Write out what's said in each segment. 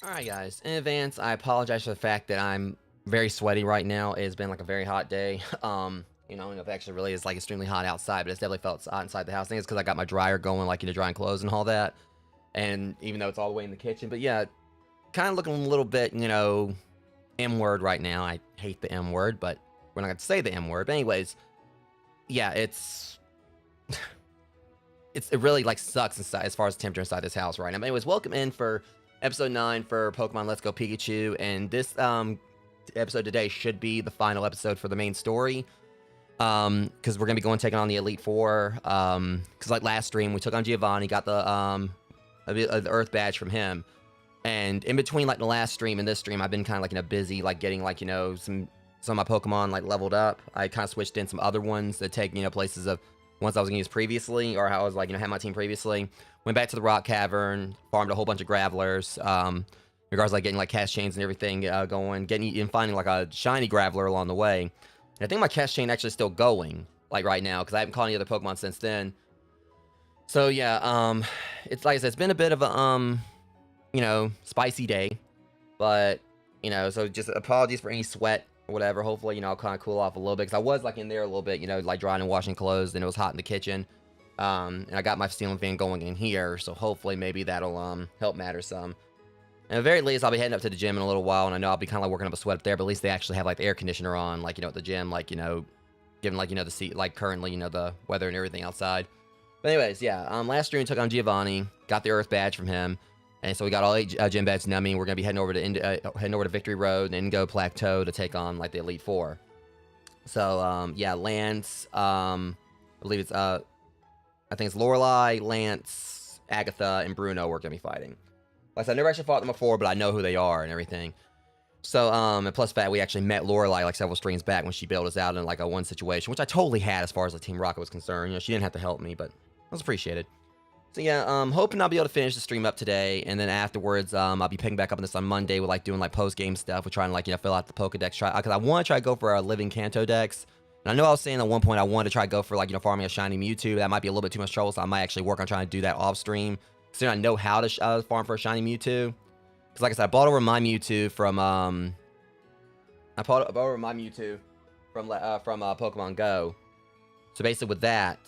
Alright guys, in advance, I apologize for the fact that I'm very sweaty right now. It's been like a very hot day. You know, it actually really is like extremely hot outside, but it's definitely felt hot inside the house. I think it's because I got my dryer going, like, you know, drying clothes and all that. And even though it's all the way in the kitchen, but yeah, kind of looking a little bit, you know, M-word right now. I hate the M-word, but we're not going to say the M-word. But anyways, yeah, it's... it really, like, sucks inside as far as the temperature inside this house right now. But anyways, welcome in for episode 9 for Pokemon Let's Go Pikachu. And this episode today should be the final episode for the main story. Because we're going to be going taking on the Elite Four. Because like last stream, we took on Giovanni, got the Earth Badge from him. And in between like the last stream and this stream, I've been kind of like, you know, busy like getting like, you know, some of my Pokemon like leveled up. I kind of switched in some other ones that take, you know, places of ones I was going to use previously, or how I was like, you know, had my team previously. Went back to the Rock Cavern, farmed a whole bunch of Gravelers, in regards to like getting like cash chains and everything going, getting and finding like a shiny Graveler along the way. And I think my cash chain actually is still going, like right now, because I haven't caught any other Pokemon since then. So yeah, it's like I said, it's been a bit of a you know, spicy day, but you know, so just apologies for any sweat or whatever. Hopefully, you know, I'll kind of cool off a little bit, because I was like in there a little bit, you know, like drying and washing clothes, and it was hot in the kitchen. And I got my ceiling fan going in here, so hopefully maybe that'll help matter some. And at the very least, I'll be heading up to the gym in a little while, and I know I'll be kind of like working up a sweat up there, but at least they actually have like the air conditioner on, like, you know, at the gym, like, you know, given like, you know, the seat, like currently, you know, the weather and everything outside. But anyways, yeah, last stream took on Giovanni, got the Earth Badge from him, and so we got all 8 gym badges now. We're gonna be heading over to Victory Road and Indigo Plateau to take on like the Elite Four. So yeah, Lance, I believe it's I think it's Lorelei, Lance, Agatha, and Bruno we're gonna be fighting. Like I said, I never actually fought them before, but I know who they are and everything. So, and plus fact, we actually met Lorelei like several streams back when she bailed us out in like a one situation, which I totally had as far as the Team Rocket was concerned. You know, she didn't have to help me, but it was appreciated. So yeah, hoping I'll be able to finish the stream up today, and then afterwards, I'll be picking back up on this on Monday with like doing like post-game stuff. We're trying to like, you know, fill out the Pokedex, because I want to try to go for our Living Kanto Dex, And I know I was saying at one point I wanted to try to go for, like, you know, farming a shiny Mewtwo. That might be a little bit too much trouble, so I might actually work on trying to do that off stream. So I know how to farm for a shiny Mewtwo. Because, like I said, I bought over my Mewtwo from, Pokemon Go. So basically with that,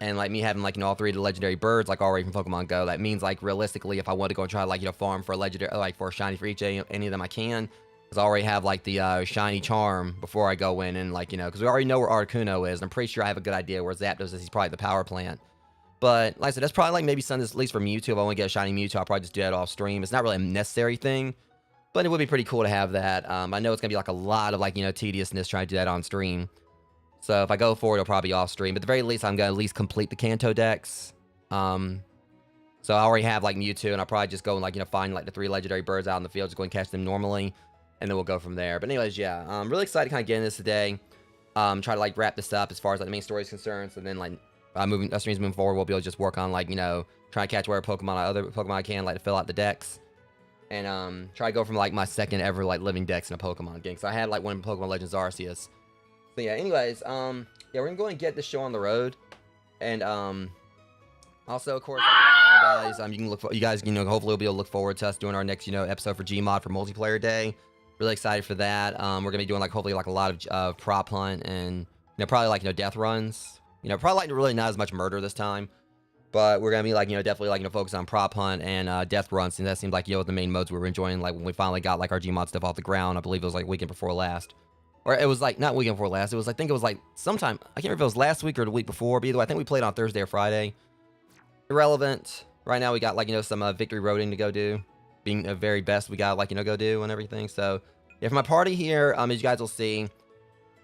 and, like, me having, like, you know, all 3 of the legendary birds, like, already from Pokemon Go, that means, like, realistically, if I want to go and try, like, you know, farm for a legendary, like, for a shiny for any of them I can. Because I already have, like, the shiny charm before I go in and, like, you know, because we already know where Articuno is. And I'm pretty sure I have a good idea where Zapdos is. He's probably the power plant. But, like I said, that's probably, like, maybe something, at least for Mewtwo. If I want to get a shiny Mewtwo, I'll probably just do that off stream. It's not really a necessary thing, but it would be pretty cool to have that. I know it's going to be, like, a lot of, like, you know, tediousness trying to do that on stream. So if I go for it, it'll probably be off stream. But at the very least, I'm going to at least complete the Kanto Dex. So I already have, like, Mewtwo, and I'll probably just go and, like, you know, find, like, the 3 legendary birds out in the field, just go and catch them normally. And then we'll go from there. But anyways, yeah, I'm really excited to kind of get in this today. Try to, like, wrap this up as far as, like, the main story is concerned. So then, like, streams moving forward, we'll be able to just work on, like, you know, trying to catch other Pokemon I can, like, to fill out the decks. And try to go from, like, my second ever, like, living dex in a Pokemon game. So I had, like, one Pokemon Legends Arceus. So yeah, anyways, yeah, we're gonna go and get this show on the road. And also, of course, like, guys, you can look for, you guys, you know, hopefully we'll be able to look forward to us doing our next, you know, episode for Gmod for multiplayer day. Really excited for that. We're gonna be doing, like, hopefully, like, a lot of prop hunt and, you know, probably, like, you know, death runs. You know, probably, like, really not as much murder this time, but we're gonna be, like, you know, definitely, like, you know, focus on prop hunt and death runs. And that seemed like, you know, the main modes we were enjoying, like, when we finally got, like, our Gmod stuff off the ground. I believe it was, like, weekend before last, or it was, like, not weekend before last. It was, I think it was, like, sometime, I can't remember if it was last week or the week before. But either way, I think we played on Thursday or Friday. Irrelevant. Right now, we got, like, you know, some victory roading to go do, being the very best we got, like, you know, go do and everything. So yeah, for my party here, as you guys will see,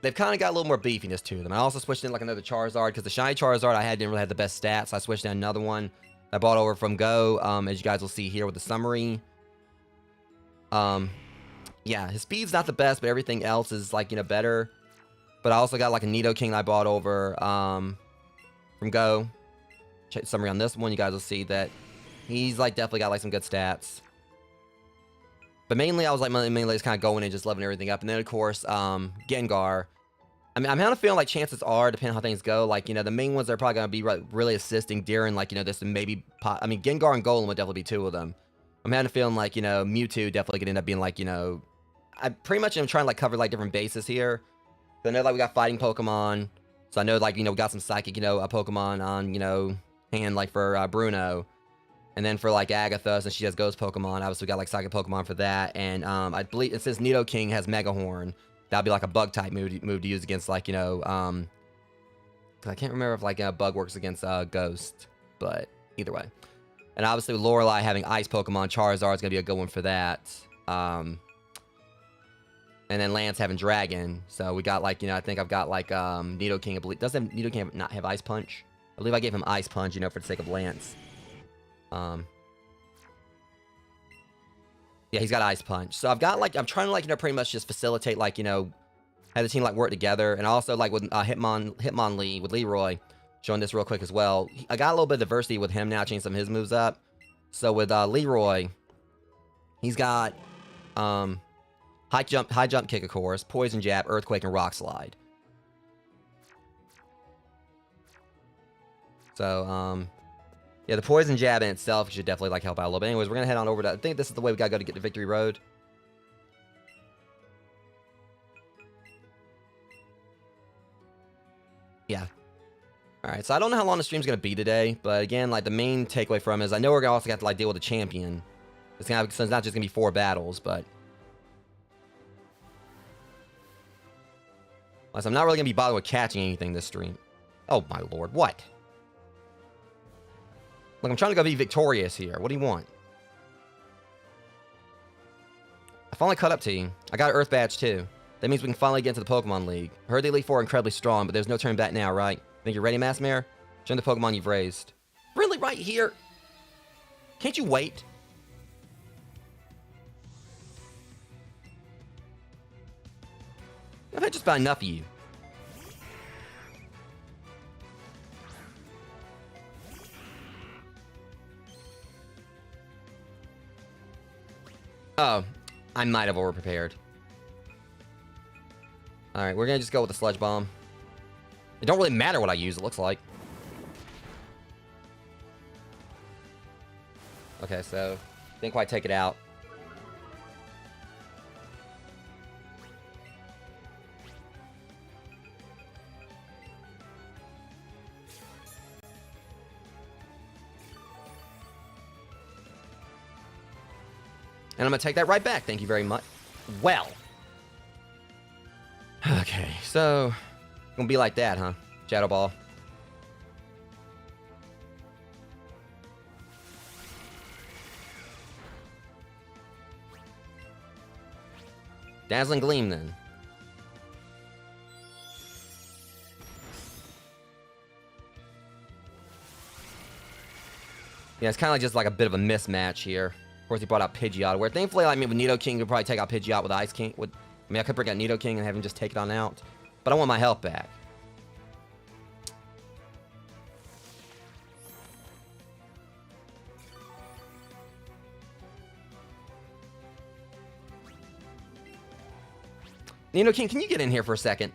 they've kind of got a little more beefiness to them. I also switched in, like, another Charizard, because the shiny Charizard I had didn't really have the best stats, so I switched in another one I bought over from Go, as you guys will see here with the summary. Yeah, his speed's not the best, but everything else is, like, you know, better. But I also got, like, a Nidoking I bought over, from Go. Check the summary on this one, you guys will see that he's, like, definitely got, like, some good stats. But mainly, I was, like, mainly just kind of going and just leveling everything up. And then, of course, Gengar. I mean, I'm kind of feeling like chances are, depending on how things go, like, you know, the main ones that are probably going to be really assisting during, like, you know, this maybe... I mean, Gengar and Golem would definitely be 2 of them. I'm having a feeling like, you know, Mewtwo definitely could end up being, like, you know... I pretty much am trying to, like, cover, like, different bases here. So I know, like, we got fighting Pokemon. So I know, like, you know, we got some psychic, you know, a Pokemon on, you know, hand, like, for Bruno. And then for, like, Agatha, since she has Ghost Pokemon, obviously we got, like, Psychic Pokemon for that. And I believe, it says Nidoking has Mega Horn. That'd be, like, a Bug-type move to use against, like, you know, I can't remember if, like, Bug works against Ghost. But either way. And obviously with Lorelei having Ice Pokemon, Charizard's going to be a good one for that. And then Lance having Dragon. So we got, like, you know, I think I've got, like, Nidoking, I believe. Doesn't Nidoking not have Ice Punch? I believe I gave him Ice Punch, you know, for the sake of Lance. Yeah, he's got Ice Punch. So I've got, like, I'm trying to, like, you know, pretty much just facilitate, like, you know, have the team, like, work together. And also, like, with Hitmonlee, with Leroy, showing this real quick as well. I got a little bit of diversity with him now, changing some of his moves up. So with Leroy, he's got high jump kick, of course, poison jab, earthquake, and rock slide. So yeah, the poison jab in itself should definitely, like, help out a little bit. Anyways, we're gonna head on over to, I think this is the way we gotta go to get to Victory Road. Yeah. Alright, so I don't know how long the stream's gonna be today, but again, like, the main takeaway from it is I know we're gonna also have to, like, deal with a champion. So it's not just gonna be 4 battles, but I'm not really gonna be bothering with catching anything this stream. Oh my lord, what? Look, I'm trying to go be victorious here. What do you want? I finally caught up to you. I got an Earth Badge, too. That means we can finally get into the Pokemon League. I heard the Elite Four are incredibly strong, but there's no turning back now, right? Think you're ready, Massmare? Show them the Pokemon you've raised. Really? Right here? Can't you wait? I've had just about enough of you. Oh, I might have overprepared. Alright, we're gonna just go with the Sludge Bomb. It don't really matter what I use, it looks like. Okay, so didn't quite take it out. And I'm going to take that right back. Thank you very much. Well. Okay, so... Gonna be like that, huh? Shadow Ball. Dazzling Gleam, then. Yeah, it's kind of like just like a bit of a mismatch here. Of course, he brought out Pidgeot, where thankfully, I mean, with Nidoking, could probably take out Pidgeot with Ice King. I mean, I could bring out Nidoking and have him just take it on out. But I want my health back. Nidoking, can you get in here for a second?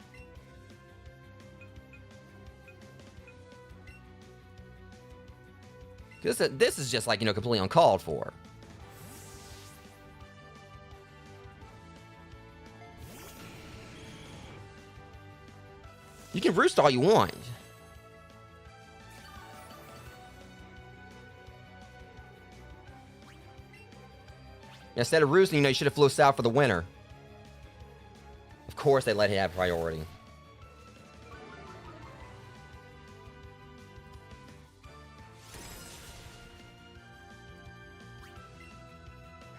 This is just like, you know, completely uncalled for. You can roost all you want. Instead of roosting, you know, you should have flew south for the winter. Of course they let him have priority.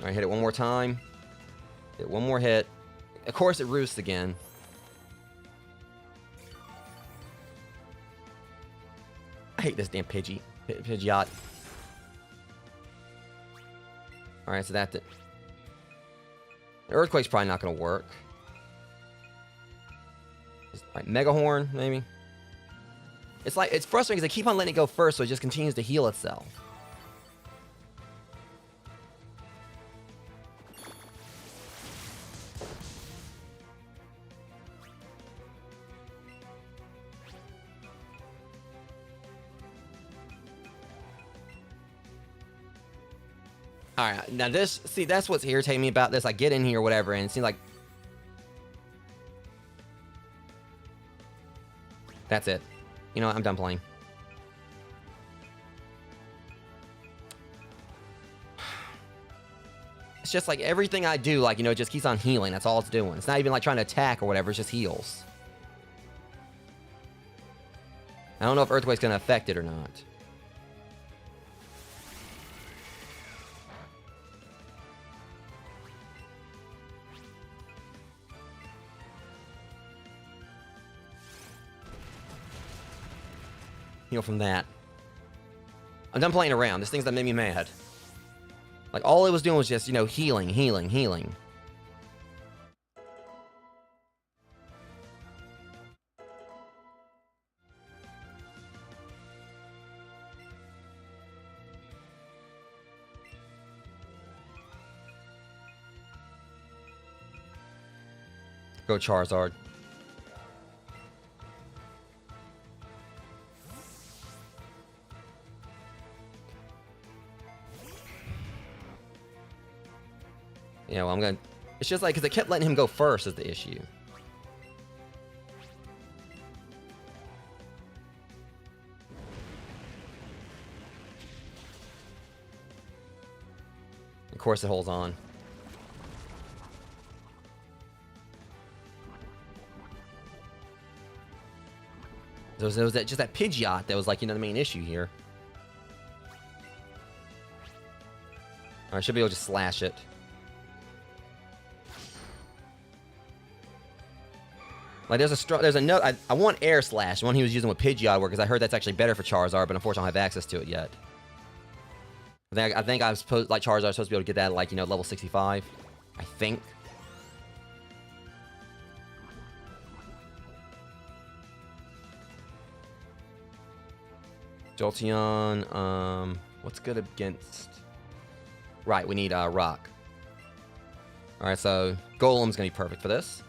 Alright, hit it one more time. Hit one more hit. Of course it roosts again. I hate this damn Pidgeot. Alright, so that's it. The Earthquake's probably not going to work. Right, Mega Horn, maybe? It's like, it's frustrating because they keep on letting it go first, so it just continues to heal itself. Alright, now this, see, that's what's irritating me about this. I get in here or whatever, and it seems like... That's it. You know what, I'm done playing. It's just like everything I do, like, you know, it just keeps on healing. That's all it's doing. It's not even like trying to attack or whatever, it just heals. I don't know if Earthquake's gonna affect it or not. Heal from that. I'm done playing around. This thing's that made me mad. Like, all it was doing was just, you know, healing, healing, healing. Go Charizard. Yeah, well, I'm gonna... It's just like, because they kept letting him go first is the issue. Of course it holds on. There was just that Pidgeot that was like, you know, the main issue here. I should be able to just slash it. Like, there's a note. I want Air Slash, the one he was using with Pidgeot, because I heard that's actually better for Charizard, but unfortunately I don't have access to it yet. I think I'm supposed, like, Charizard's supposed to be able to get that at, like, you know, level 65. I think. Jolteon, what's good against... Right, we need, Rock. Alright, so Golem's gonna be perfect for this.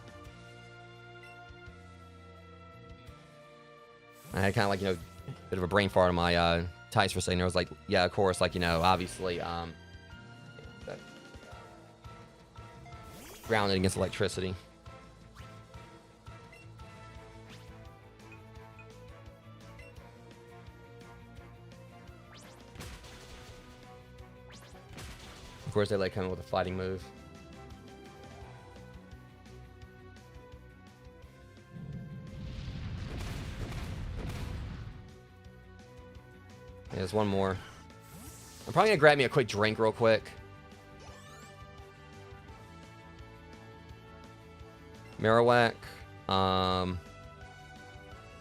I had kind of like, you know, a bit of a brain fart on my Tice for a second. I was like, yeah, of course, like, you know, obviously, grounded against electricity. Of course, they like coming with a fighting move. Yeah, there's one more. I'm probably gonna grab me a quick drink real quick. Marowak.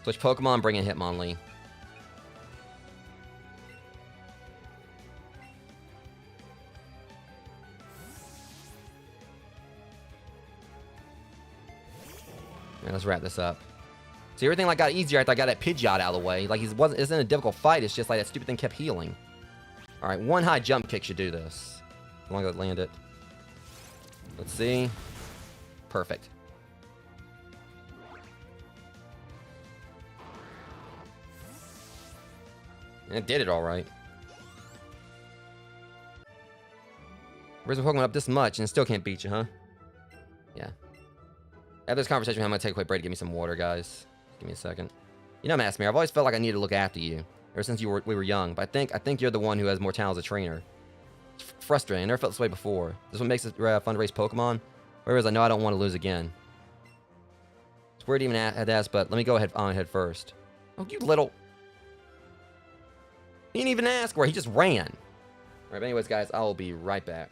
Switch Pokemon, bring in Hitmonlee. Yeah, let's wrap this up. See, everything like got easier after I got that Pidgeot out of the way. Like isn't a difficult fight. It's just like that stupid thing kept healing. All right, one high jump kick should do this. As long as I land it. Let's see. Perfect. And it did it all right. Where's the Pokemon up this much and still can't beat you, huh? Yeah. After this conversation, I'm gonna take a quick break to get me some water, guys. Give me a second. You know, Maskmere, I've always felt like I needed to look after you ever since we were young. But I think you're the one who has more talent as a trainer. It's frustrating. I never felt this way before. This one makes it fun to race Pokemon. Whereas I know I don't want to lose again. It's weird even at ask, but let me go ahead first. Oh, you little. He didn't even ask where. He just ran. All right, but anyways, guys, I'll be right back.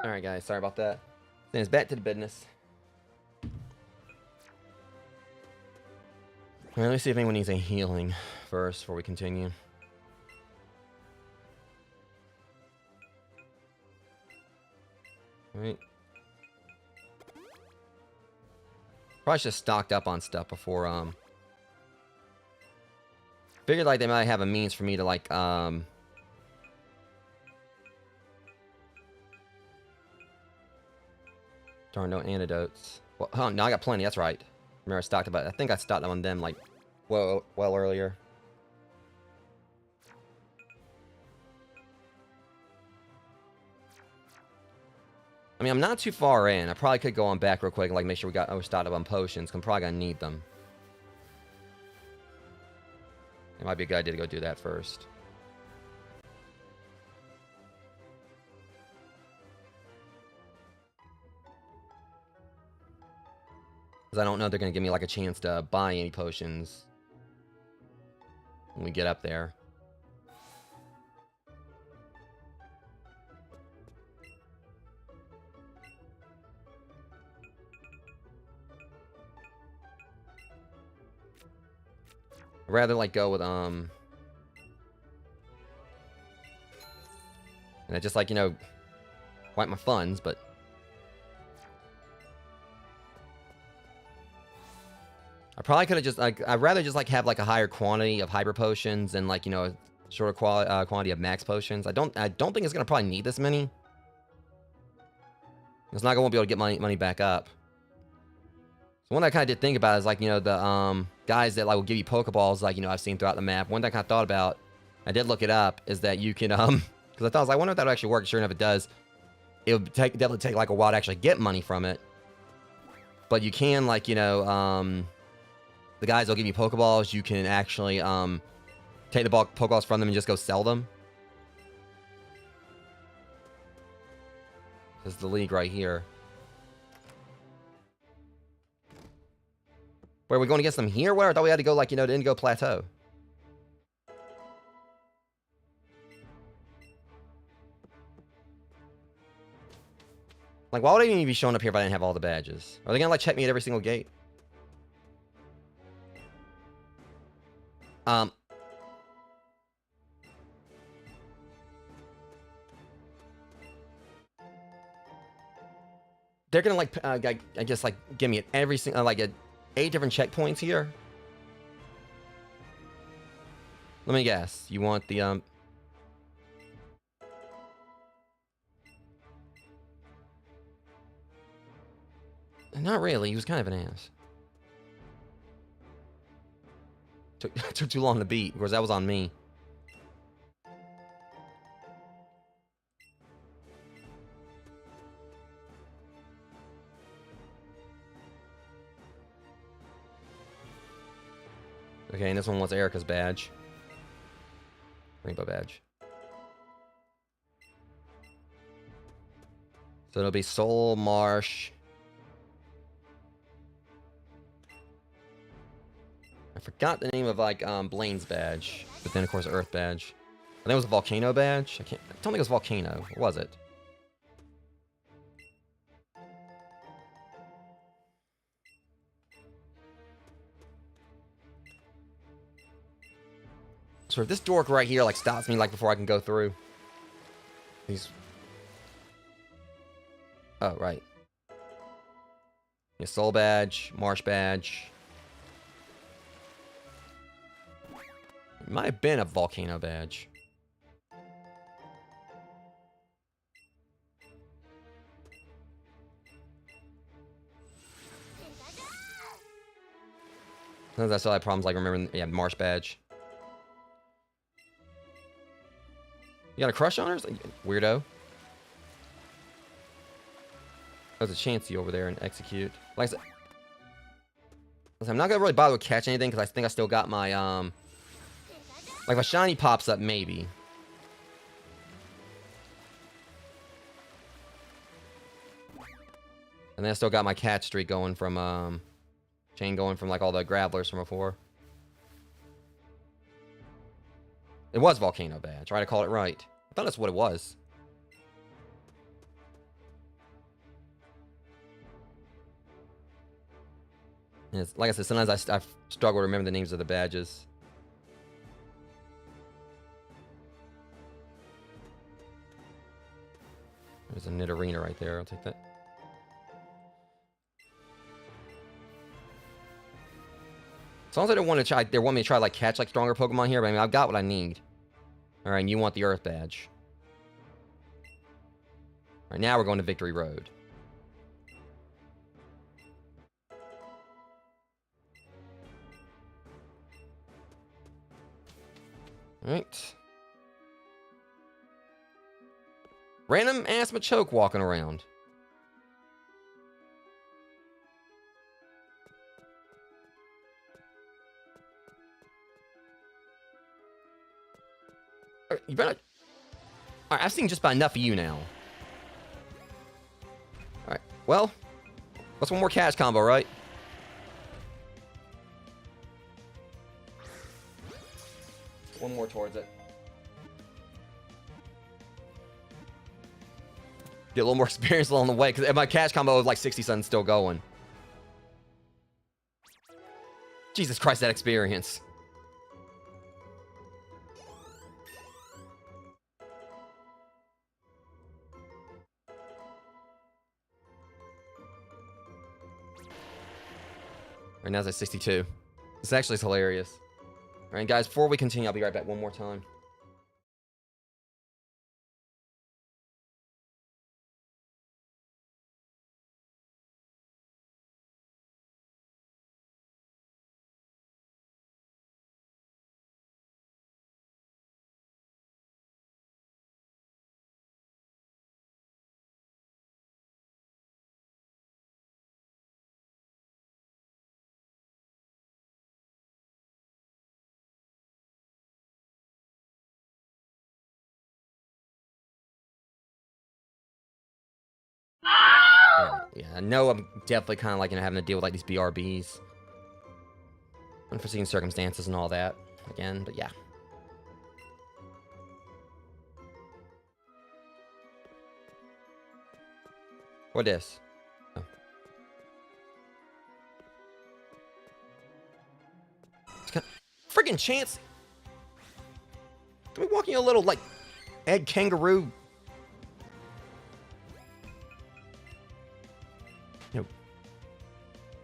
Alright, guys, sorry about that. Then it's back to the business. Alright, let me see if anyone needs any healing first before we continue. Alright. Probably should have stocked up on stuff before, figured like they might have a means for me to like, darn, no antidotes. Well, oh, no, I got plenty, that's right. Remember I stocked about, I think I stocked on them like, well earlier. I mean, I'm not too far in. I probably could go on back real quick and like make sure we're stocked up on potions, 'cause I'm probably gonna need them. It might be a good idea to go do that first. Because I don't know if they're going to give me like a chance to buy any potions when we get up there. I'd rather like go with and I just like, you know, wipe my funds, but I probably could have just like, I'd rather just like have like a higher quantity of hyper potions and like, you know, a shorter quantity of max potions. I don't think it's gonna probably need this many. It's not gonna be able to get money back up. So one that I kind of did think about is like, you know, the guys that like will give you Pokeballs, like, you know, I've seen throughout the map. One that I kind of thought about, I did look it up, is that you can because I thought, I was like, I wonder if that would actually work. Sure enough, it does. It would definitely take like a while to actually get money from it, but you can, like, you know, the guys will give you Pokeballs. You can actually take the Pokeballs from them and just go sell them. This is the league right here. Where are we going against them here? Where? I thought we had to go, like, you know, to Indigo Plateau. Like, why would I even be showing up here if I didn't have all the badges? Are they gonna, like, check me at every single gate? They're gonna, like, I guess, like, give me every single, like, 8 different checkpoints here. Let me guess. You want the, Not really. He was kind of an ass. Took too long to beat. Of course, that was on me. Okay, and this one wants Erica's badge. Rainbow badge. So it'll be Soul Marsh. I forgot the name of, like, Blaine's badge. But then, of course, Earth badge. I think it was a Volcano badge. I don't think it was Volcano. Or was it? So if this dork right here, like, stops me, like, before I can go through. He's... Oh, right. Yeah, Soul badge, Marsh badge. It might have been a Volcano badge. Sometimes I still have problems, like, remembering, yeah, Marsh badge. You got a crush on her? Weirdo. There's a Chansey over there and execute. Like I said, I'm not gonna really bother to catch anything because I think I still got my like if a shiny pops up, maybe. And then I still got my catch streak going from chain going from, like, all the gravelers from before. It was Volcano badge, right? I called it right. I thought that's what it was. And it's, like I said, sometimes I struggle to remember the names of the badges. There's a Nidorina right there. I'll take that. As long as I don't want to try, they want me to try, like, catch, like, stronger Pokemon here, but I mean, I've got what I need. Alright, and you want the Earth badge. Alright, now we're going to Victory Road. Alright. Random ass Machoke walking around. You better... Alright, I've seen just about enough of you now. Alright, well... What's one more catch combo, right? One more towards it. Get a little more experience along the way, because my catch combo is like 60-something still going. Jesus Christ, that experience. Right now it's at 62. This actually is hilarious. Alright, guys, before we continue, I'll be right back one more time. Yeah, I know I'm definitely kind of like, having to deal with like these BRBs. Unforeseen circumstances and all that. Again, but yeah. What is? Oh. Friggin' chance! Are we walking a little, like, egg kangaroo?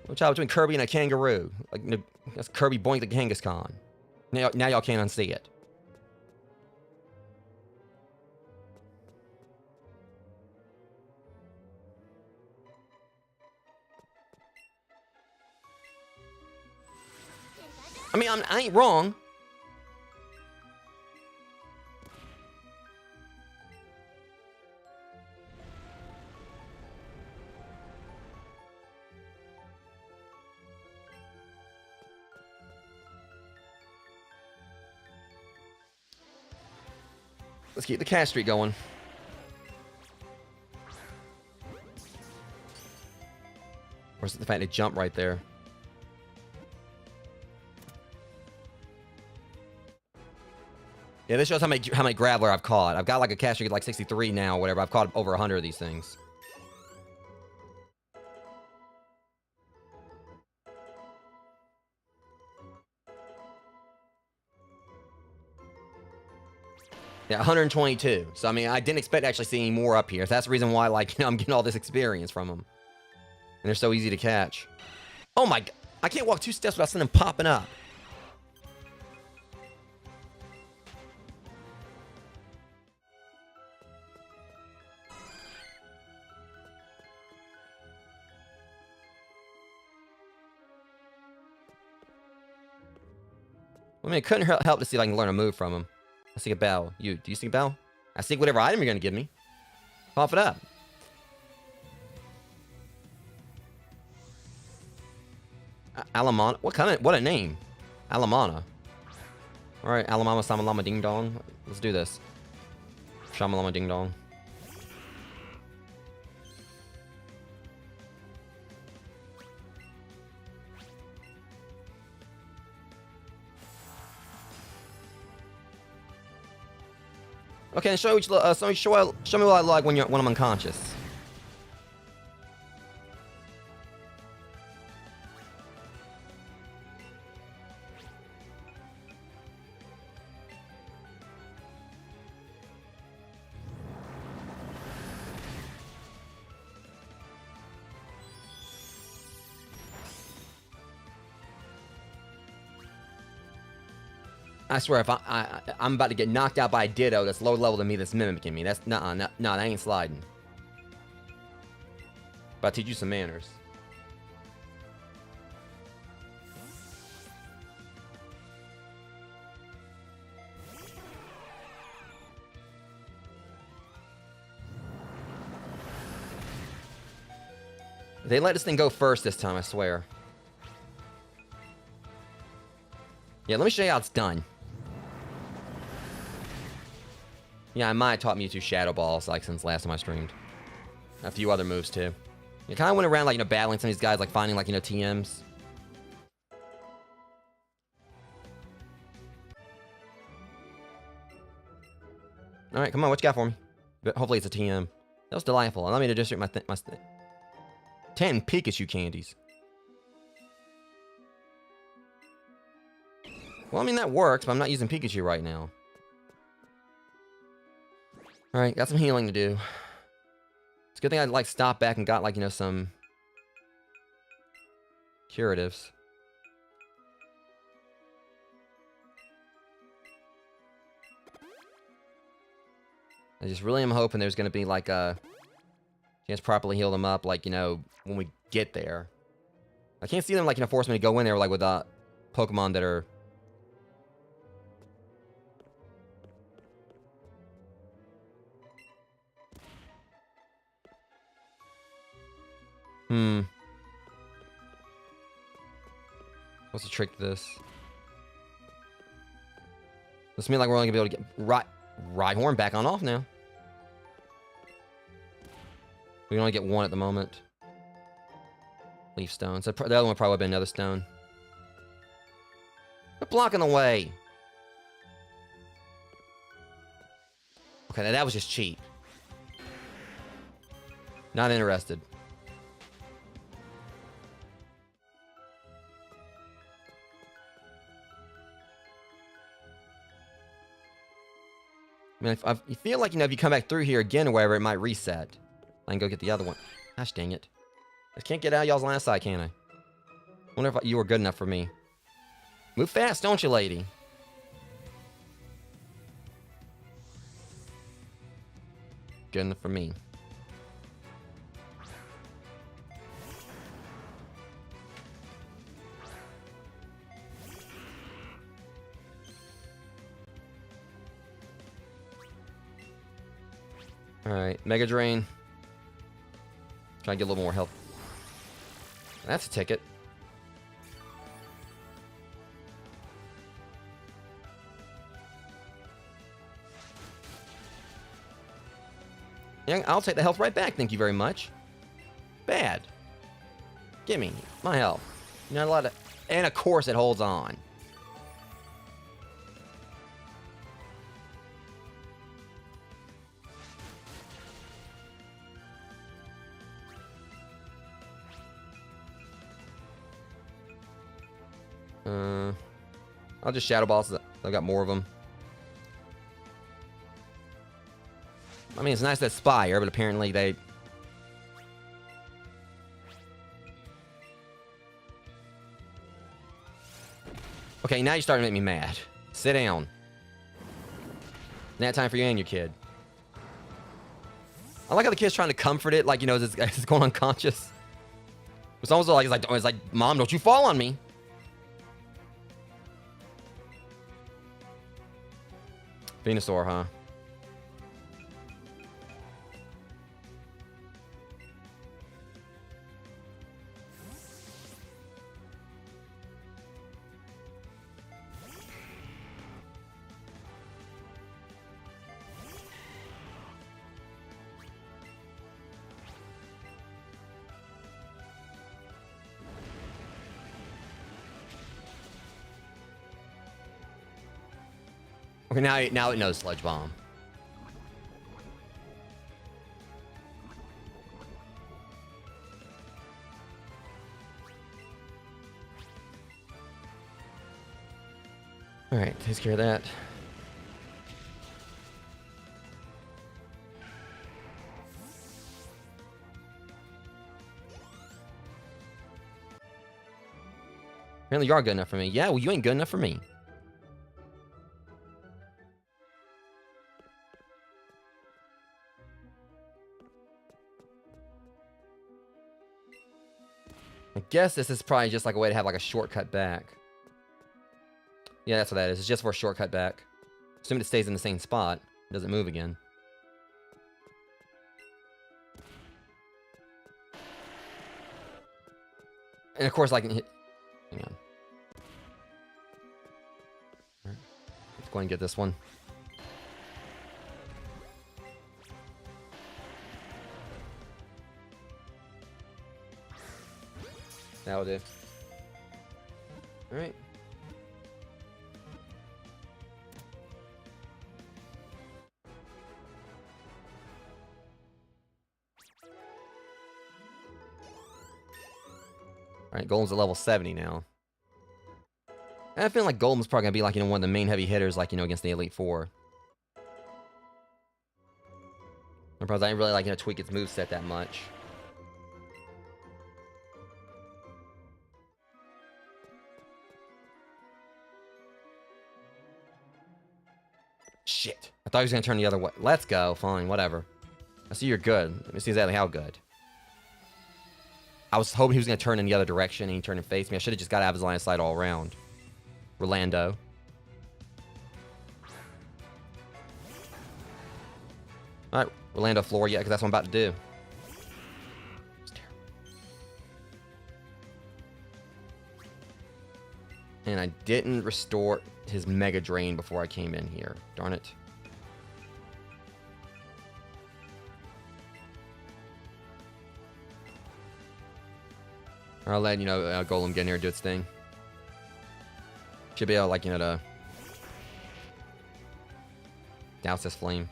What's out between Kirby and a kangaroo? Like, that's Kirby boinked the Kangaskhan. Now y'all can't unsee it. I mean, I ain't wrong. Let's keep the cash streak going. Where's the fact they jump right there? Yeah, this shows how many Graveler I've caught. I've got like a cash streak at like 63 now, or whatever. I've caught over 100 of these things. Yeah, 122. So, I mean, I didn't expect to actually see any more up here. So that's the reason why, like, I'm getting all this experience from them. And they're so easy to catch. Oh my god. I can't walk 2 steps without something popping up. I mean, it couldn't help to see if I can learn a move from him. I seek a bell. Do you seek a bell? I seek whatever item you're gonna give me. Cough it up. Alamana. What a name. Alamana. Alright, Alamama Samalama Ding Dong. Let's do this. Shamalama Ding Dong. Okay, show me what I like when I'm unconscious. I swear, if I'm about to get knocked out by a Ditto that's low level than me, that's mimicking me. That's no, that ain't sliding. But I'll teach you some manners. They let this thing go first this time, I swear. Yeah, let me show you how it's done. Yeah, I might have taught Mewtwo Shadow Balls, like, since last time I streamed. A few other moves, too. You kind of went around, like, battling some of these guys, like, finding, like, TMs. All right, come on, what you got for me? But hopefully it's a TM. That was delightful. Allow me to distribute my 10 Pikachu candies. Well, I mean, that works, but I'm not using Pikachu right now. Alright, got some healing to do. It's a good thing I, like, stopped back and got, like, you know, some curatives. I just really am hoping there's going to be, like, a chance to properly heal them up, like, you know, when we get there. I can't see them, like, you know, force me to go in there, like, with Pokemon that are... What's the trick to this? This means like we're only gonna be able to get Rhyhorn back on off now. We can only get one at the moment. Leaf stone. So the other one probably would have been another stone. Quit blocking the way. Okay, now that was just cheap. Not interested. I mean, you feel like, you know, if you come back through here again or whatever, it might reset. I can go get the other one. Gosh dang it. I can't get out of y'all's line of sight, can I? Wonder if you were good enough for me. Move fast, don't you, lady? Good enough for me. Alright, Mega Drain. Try to get a little more health. That's a ticket. Yeah, I'll take the health right back, thank you very much. Bad. Gimme my health. You're not allowed to... And of course it holds on. I'll just Shadow Balls. I've got more of them. I mean, it's nice that Spire, but apparently they... Okay, now you're starting to make me mad. Sit down. Nap time for you and your kid. I like how the kid's trying to comfort it, like, you know, it's going unconscious. It's almost like, it's like, Mom, don't you fall on me. Venusaur, huh? Okay, now it knows Sludge Bomb. Alright, takes care of that. Apparently you are good enough for me. Yeah, well, you ain't good enough for me. I guess this is probably just like a way to have like a shortcut back. Yeah, that's what that is. It's just for a shortcut back. Assuming it stays in the same spot. It doesn't move again. And of course I can hit... Hang on. Alright. Let's go and get this one. That'll do. Alright. Alright, Golem's at level 70 now. And I feel like Golem's probably going to be like, one of the main heavy hitters, like, against the Elite Four. I'm surprised I didn't really, like, tweak its moveset that much. Shit. I thought he was going to turn the other way. Let's go. Fine, whatever. I see you're good. Let me see exactly how good. I was hoping he was going to turn in the other direction, and he turned and faced me. I should have just got out of his line of sight all around. Rolando. Alright, Rolando floor yet, because that's what I'm about to do. And I didn't restore his Mega Drain before I came in here. Darn it. I'll let, Golem get in here and do its thing. Should be able, like, to douse this flame.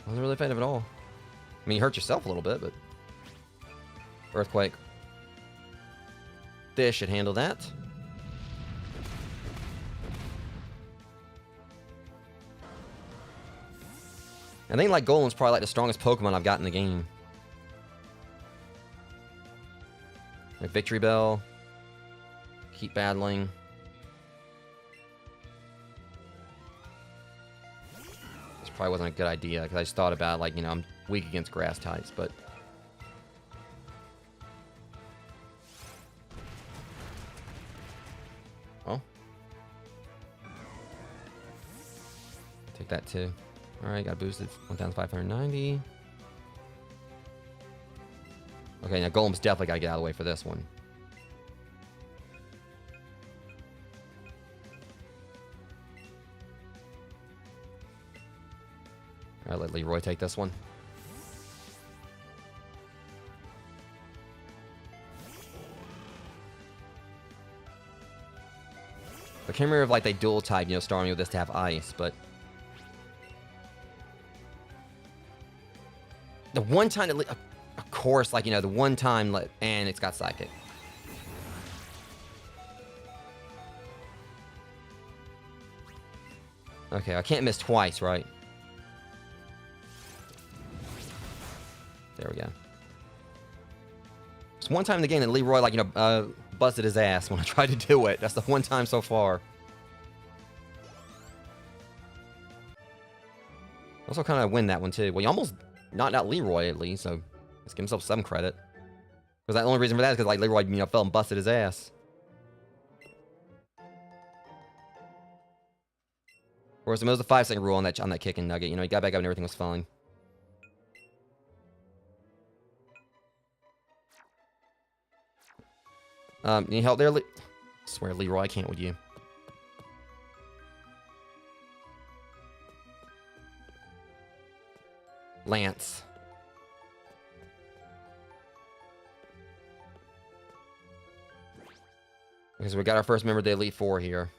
Wasn't really effective at all. I mean, you hurt yourself a little bit, but... Earthquake. This should handle that. I think, like, Golem's probably, like, the strongest Pokemon I've got in the game. Like, Victory Bell. Keep battling. This probably wasn't a good idea, because I just thought about, like, I'm weak against grass types, but... Oh. Take that, too. Alright, got boosted 1,590. Okay, now Golem's definitely got to get out of the way for this one. Alright, let Leroy take this one. I can't remember if, like, they dual type, starting with this to have ice, but... The one time that... Of course, like, the one time... And it's got Psychic. Okay, I can't miss twice, right? There we go. It's one time in the game that Leroy, like, busted his ass when I tried to do it. That's the one time so far. Also kind of win that one, too. Well, you almost knocked out Leroy, at least, so let's give himself some credit. Because the only reason for that is because, like, Leroy, fell and busted his ass. Of course, it was the 5-second rule on that kicking nugget. He got back up and everything was fine. Need help there, I swear, Leroy, I can't with you. Lance. Okay, so we got our first member of the Elite Four here.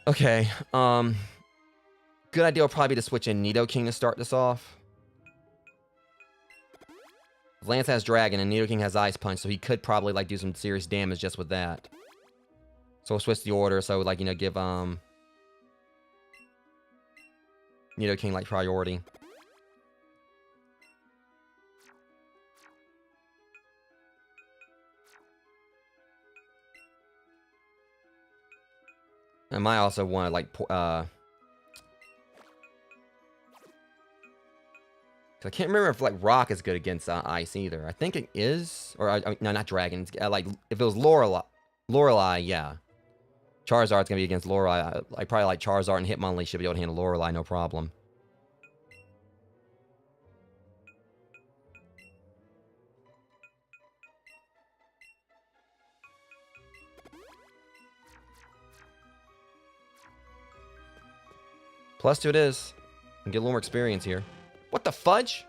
Okay, good idea will probably be to switch in Nidoking to start this off. Lance has Dragon and Nidoking has Ice Punch, so he could probably, like, do some serious damage just with that. So we'll switch the order, so, like, give, Nidoking, like, priority. I might also want to, like, I can't remember if, like, Rock is good against Ice either. I think it is. Or, no, not Dragon. Like, if it was Lorelei, yeah. Charizard's going to be against Lorelei. I probably like Charizard and Hitmonlee should be able to handle Lorelei, no problem. +2 it is. And get a little more experience here. What the fudge?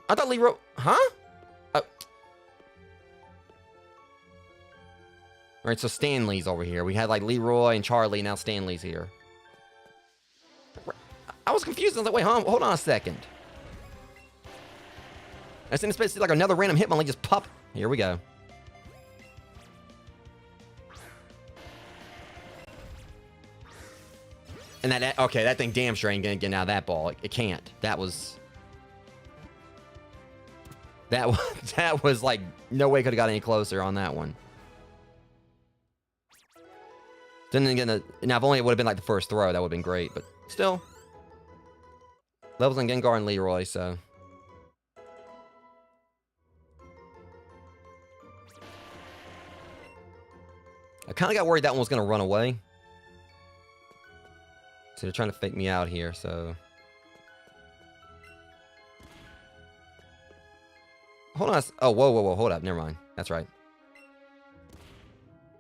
I thought Leroy... Huh? Alright, so Stanley's over here. We had like Leroy and Charlie, now Stanley's here. I was confused. I was like, wait, hold on a second. I was in space, like another random Hitmonlee just pop. Here we go. And okay, that thing damn sure ain't gonna get out of that ball. It can't. That was like, no way could have got any closer on that one. Didn't get now, if only it would have been like the first throw, that would have been great, but still. Levels on Gengar and Leroy, so. I kind of got worried that one was going to run away. So they're trying to fake me out here, so. Hold on. Oh, whoa. Hold up. Never mind. That's right.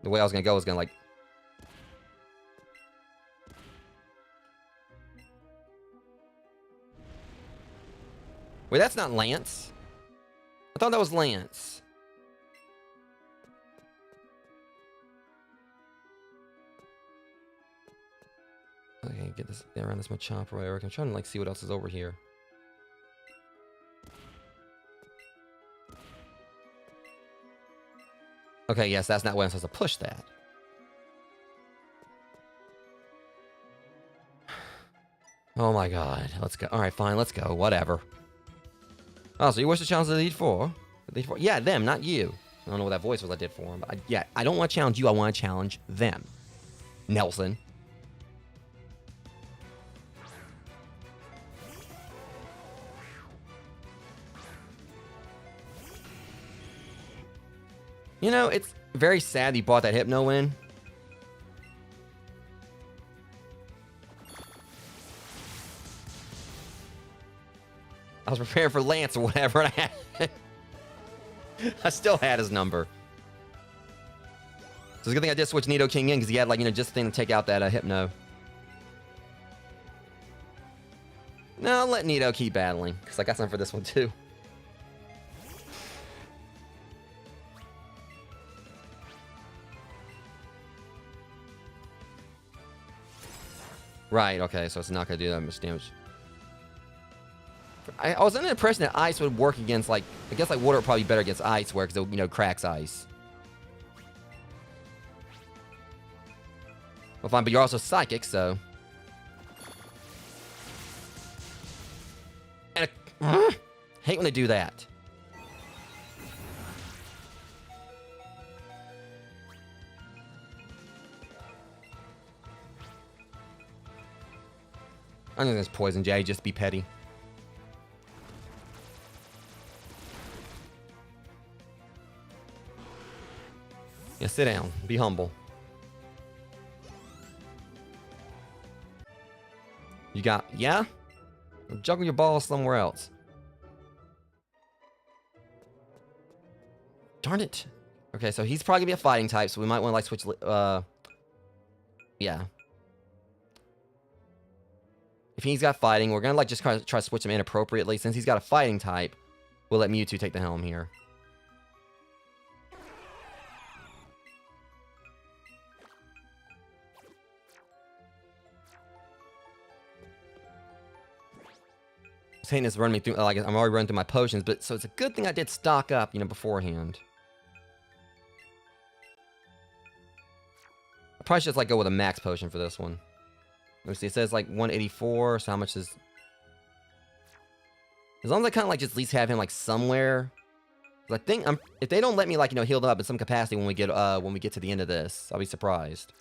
The way I was going to go was going to like. Wait, that's not Lance. I thought that was Lance. Okay, get this around this Machamp or whatever. I'm trying to like see what else is over here. Okay, yes, that's not where I'm supposed to push that. Oh my god. Let's go. Alright, fine, let's go. Whatever. Oh, so you wish to challenge the Elite Four? Yeah, them, not you. I don't know what that voice was I did for him. But I don't want to challenge you. I want to challenge them. Nelson. You know, it's very sad he bought that Hypno win. I was preparing for Lance or whatever. And I still had his number. So it's a good thing I did switch Nidoking in because he had, like, you know, just the thing to take out that Hypno. No, I'll let Nido keep battling because I got something for this one too. Right, okay, so it's not going to do that much damage. I was under the impression that ice would work against, like, I guess, like, water would probably be better against ice, where, because it, you know, cracks ice. Well, fine, but you're also psychic, so. And hate when they do that. I'm gonna just poison Jay, just be petty. Yeah, sit down. Be humble. You got... Yeah? Juggle your balls somewhere else. Darn it. Okay, so he's probably gonna be a fighting type, so we might want to, like, switch... Yeah. If he's got fighting, we're gonna, like, just try to switch him inappropriately. Since he's got a fighting type, we'll let Mewtwo take the helm here. Saying this running me through, like, I'm already running through my potions, but so it's a good thing I did stock up, you know, beforehand. I probably should just, like, go with a max potion for this one. Let me see, it says like 184, so how much is... As long as I kind of like just at least have him like somewhere. I think if they don't let me, like, you know, heal them up in some capacity when we get to the end of this, I'll be surprised.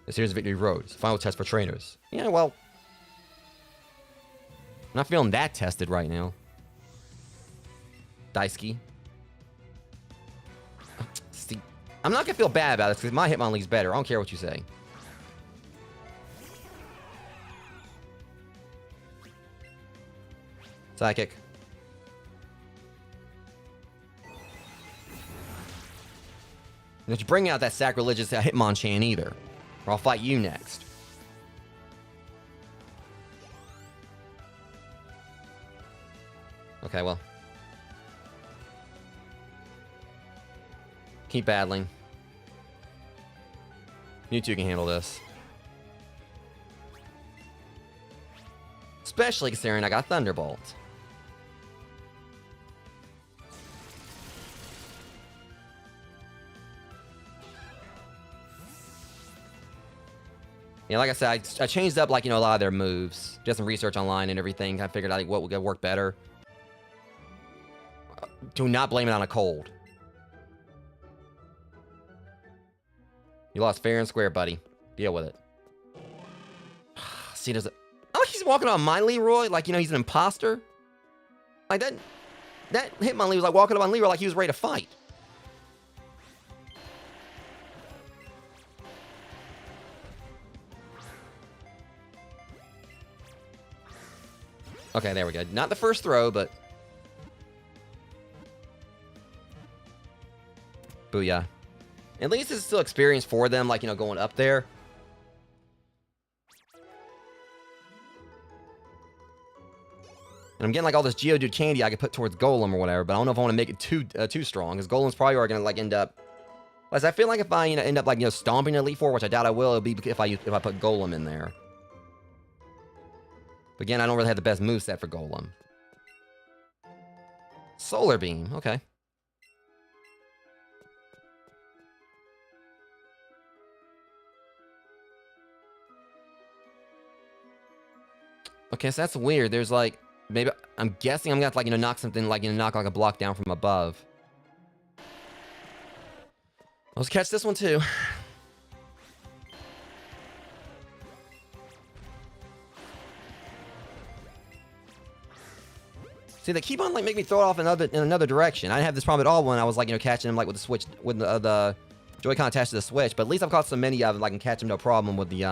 This here's Victory Road. Final test for trainers. Yeah, well, I'm not feeling that tested right now. Daisuke. See, I'm not gonna feel bad about this because my Hitmonlee's better. I don't care what you say. Psychic. Don't you bring out that sacrilegious Hitmonchan either, or I'll fight you next. Okay, well. Keep battling. You two can handle this. Especially considering I got Thunderbolt. Yeah, like I said, I changed up, like, you know, a lot of their moves. Did some research online and everything. I figured out like, what would work better. Do not blame it on a cold. You lost fair and square, buddy. Deal with it. See, there's a... Oh, he's walking on my Leroy like, you know, he's an imposter. Like, that Hitmonlee was like walking up on Leroy like he was ready to fight. Okay, there we go. Not the first throw, but... Booyah. At least it's still experience for them, like, you know, going up there. And I'm getting, like, all this Geodude candy I could put towards Golem or whatever, but I don't know if I want to make it too strong, because Golem's probably are going to, like, end up... Plus, I feel like if I, you know, end up, like, you know, stomping Elite Four, which I doubt I will, it'll be if I put Golem in there. But again, I don't really have the best moveset for Golem. Solar Beam, okay. Okay, so that's weird. There's like, maybe, I'm guessing I'm gonna have to, like, you know, knock something, like, you know, knock like a block down from above. Let's catch this one too. See, they keep on, like, making me throw it off in another direction. I didn't have this problem at all when I was, like, you know, catching them, like, with the Switch, with the Joy-Con attached to the Switch. But at least I've caught so many of them, like, I can catch them no problem with the,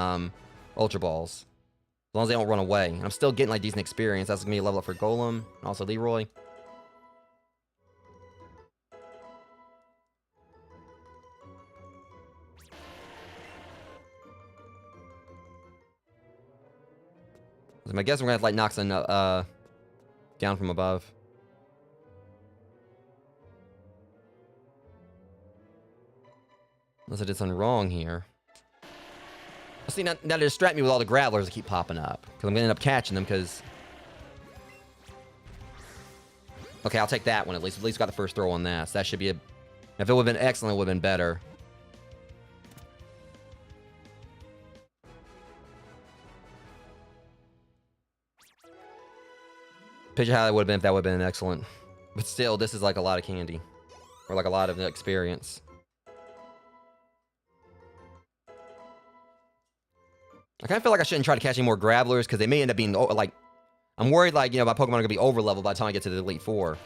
Ultra Balls. As long as they don't run away. And I'm still getting, like, decent experience. That's gonna be a level up for Golem, and also Leroy. I guess we're gonna have to, like, knock some, down from above. Unless I did something wrong here. See, now to distract me with all the Gravelers that keep popping up. Because I'm gonna end up catching them, because... Okay, I'll take that one at least. At least got the first throw on that. So that should be a... If it would've been excellent, it would've been better. Picture how that would have been if that would have been excellent. But still, this is like a lot of candy. Or like a lot of experience. I kind of feel like I shouldn't try to catch any more Gravelers, because they may end up being, like... I'm worried, like, you know, my Pokemon are going to be over-leveled by the time I get to the Elite Four.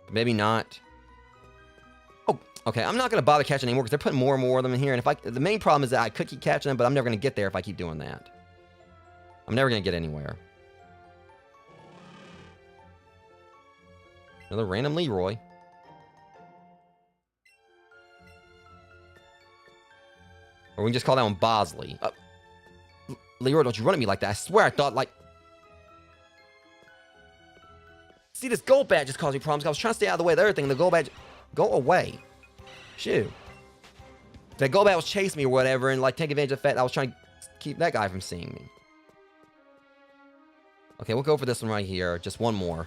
But maybe not. Oh, okay, I'm not going to bother catching anymore, because they're putting more and more of them in here. And the main problem is that I could keep catching them, but I'm never going to get there if I keep doing that. I'm never going to get anywhere. Another random Leroy. Or we can just call that one Bosley. Leroy, don't you run at me like that. I swear I thought, like... See, this gold badge just caused me problems. I was trying to stay out of the way of the other thing, and the gold badge... Go away. Shoot. That gold badge was chasing me or whatever, and, like, take advantage of the fact I was trying to keep that guy from seeing me. Okay, we'll go for this one right here. Just one more.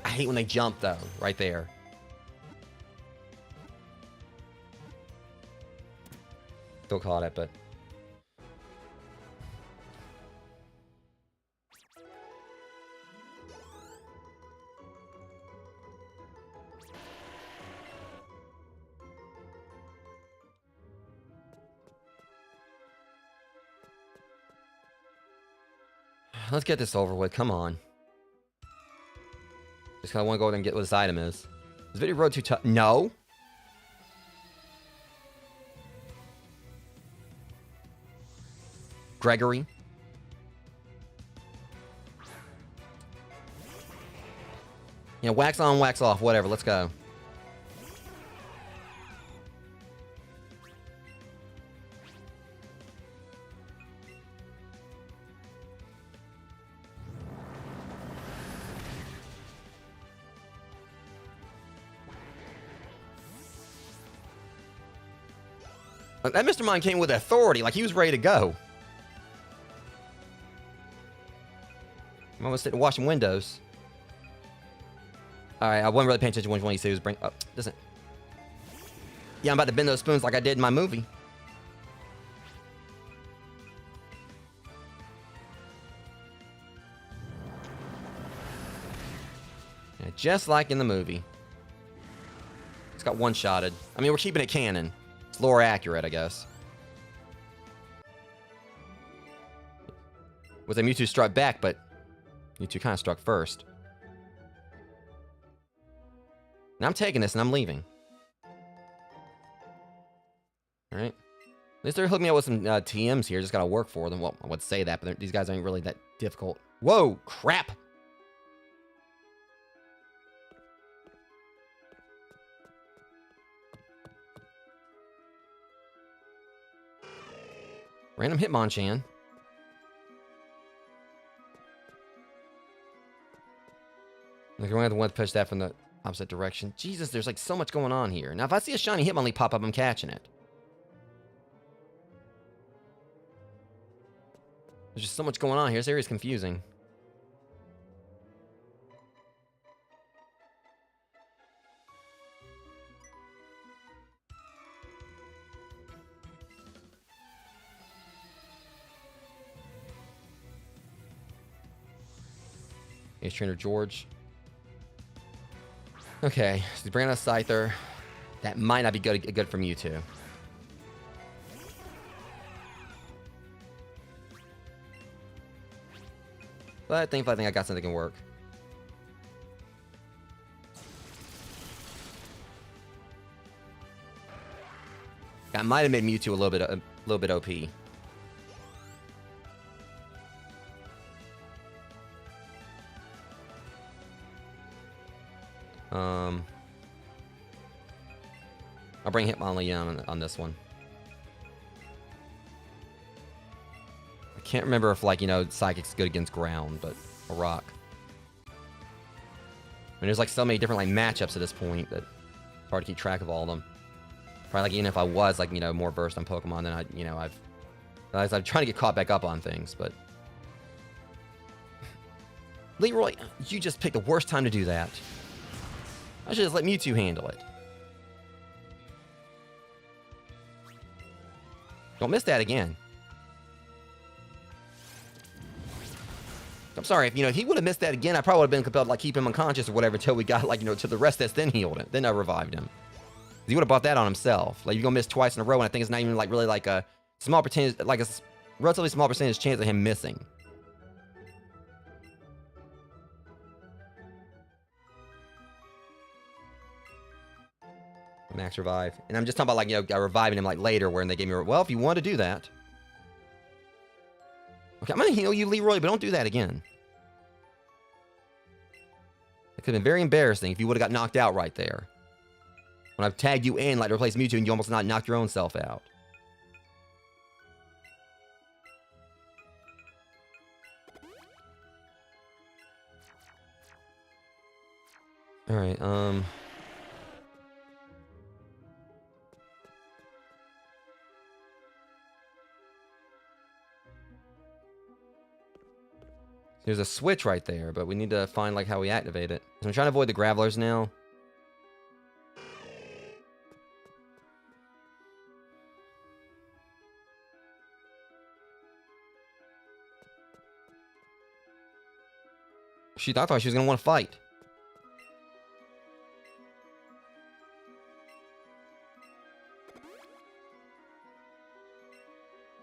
I hate when they jump, though. Right there. Still caught it, but... Let's get this over with. Come on. Just kind of want to go over there and get what this item is. Is Video Road too tough? No. Gregory. You know, wax on, wax off. Whatever. Let's go. That Mr. Mime came with authority, like he was ready to go. I'm almost sitting washing windows. Alright, I wasn't really paying attention when he said he was bringing... Oh, doesn't... Yeah, I'm about to bend those spoons like I did in my movie. Yeah, just like in the movie. It's got one-shotted. I mean, we're keeping it canon. It's lore accurate, I guess. Was a Mewtwo struck back, but Mewtwo kind of struck first. Now I'm taking this and I'm leaving. Alright. At least they're hooking me up with some TMs here. Just gotta work for them. Well, I would say that, but these guys aren't really that difficult. Whoa! Crap! Random Hitmonchan. Like, we're gonna have to one push that from the opposite direction. Jesus, there's like so much going on here. Now, if I see a shiny Hitmonlee pop up, I'm catching it. There's just so much going on here. This area's confusing. Here's Trainer George. Okay, so he's bringing us Scyther. That might not be good for Mewtwo. But thankfully I got something that can work. I might have made Mewtwo a little bit OP. I'll bring Hitmonlee in on this one. I can't remember if, like, you know, Psychic's good against ground, but a rock. I mean, there's like so many different like matchups at this point that it's hard to keep track of all of them. Probably like even if I was like, you know, more versed on Pokemon, then I'm trying to get caught back up on things, but Leroy, you just picked the worst time to do that. I should just let Mewtwo handle it. Don't miss that again. I'm sorry, if he would have missed that again, I probably would have been compelled to like keep him unconscious or whatever until we got like, to the rest that's then healed it. Then I revived him. He would have bought that on himself. Like, you're gonna miss twice in a row, and I think it's not even like really like a small percentage, like a relatively small percentage chance of him missing. Max revive. And I'm just talking about like, reviving him like later when they gave me, well, if you want to do that. Okay, I'm gonna heal you, Leroy, but don't do that again. It could have been very embarrassing if you would have got knocked out right there. When I've tagged you in like to replace Mewtwo and you almost not knocked your own self out. Alright, there's a switch right there, but we need to find like how we activate it. So I'm trying to avoid the Gravelers now. I thought she was gonna want to fight.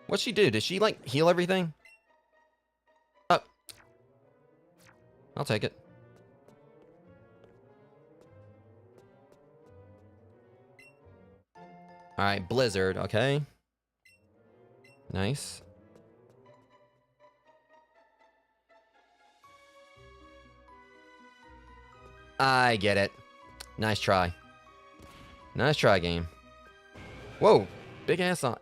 What'd she do? Did she like heal everything? Oh. I'll take it. Alright, Blizzard, okay. Nice. I get it. Nice try. Nice try, game. Whoa, big ass on.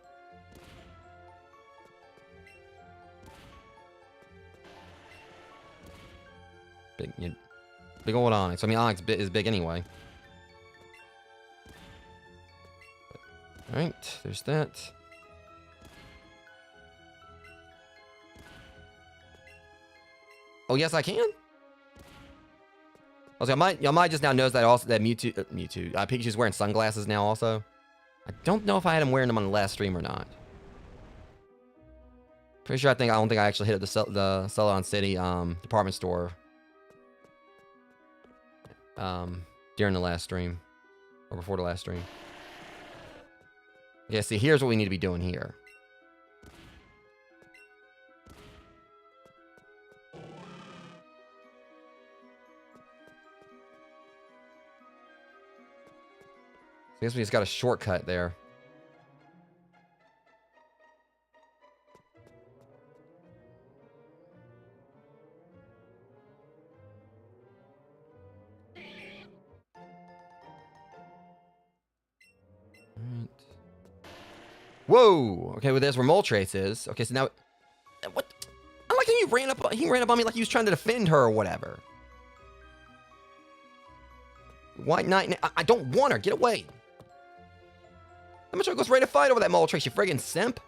Big old Onyx. I mean, Onyx is big anyway. Alright, there's that. Oh, yes, I can? Also, y'all might just now notice that also that Pikachu's wearing sunglasses now also. I don't know if I had him wearing them on the last stream or not. Pretty sure I don't think I actually hit the Celadon City department store during the last stream. Or before the last stream. Yeah, see, here's what we need to be doing here. I guess we just got a shortcut there. Alright. Whoa! Okay, well, there's where Moltres is. Okay, so now... What? I like how he ran up on me like he was trying to defend her or whatever. White Knight... I don't want her! Get away! I'm gonna go ready to fight over that Moltres, you friggin' simp!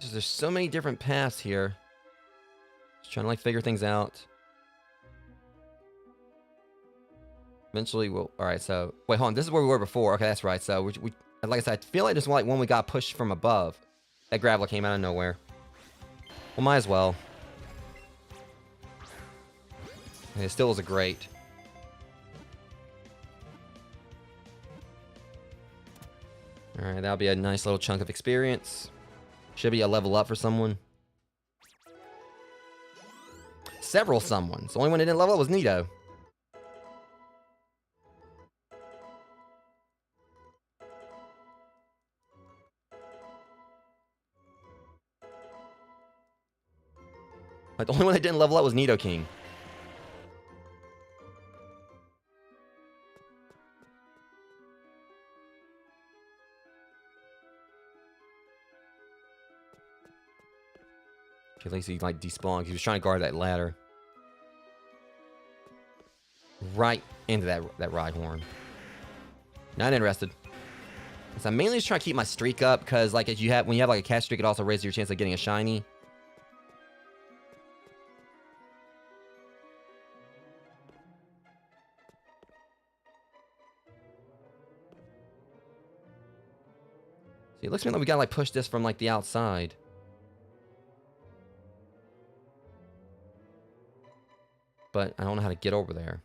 There's so many different paths here. Just trying to like figure things out. Eventually we'll... Alright, so... Wait, hold on. This is where we were before. Okay, that's right. So, we like I said, I feel like this is like when we got pushed from above. That Graveler came out of nowhere. Well, might as well. And it still was a great. Alright, that'll be a nice little chunk of experience. Should be a level up for someone. Several someones. The only one that didn't level up was Nito. Like, the only one that didn't level up was Nidoking. At least he like despawned. He was trying to guard that ladder. Right into that Rhyhorn. Not interested. So I'm mainly just trying to keep my streak up because like when you have like a catch streak, it also raises your chance of getting a shiny. See, it looks to me like we gotta like push this from like the outside. But I don't know how to get over there.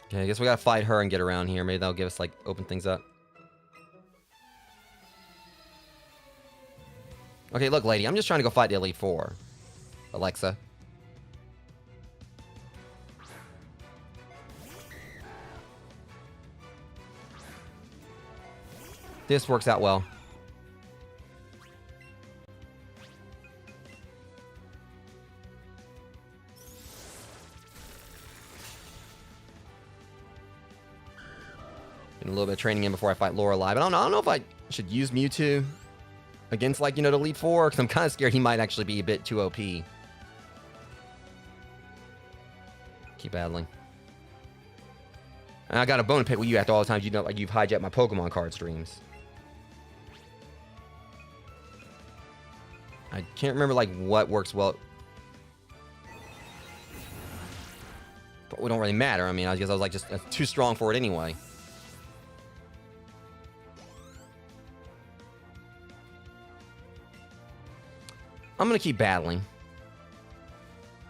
Okay, I guess we gotta fight her and get around here. Maybe that'll give us, like, open things up. Okay, look, lady, I'm just trying to go fight the Elite Four. Alexa. This works out well. Getting a little bit of training in before I fight Lorelei. But I don't know if I should use Mewtwo against, like, you know, the Elite Four, because I'm kind of scared he might actually be a bit too OP. Keep battling. And I got a bone to pick with you after all the times, you know, like, you've hijacked my Pokemon card streams. I can't remember, like, what works well. But it don't really matter. I mean, I guess I was, like, just too strong for it anyway. I'm gonna keep battling.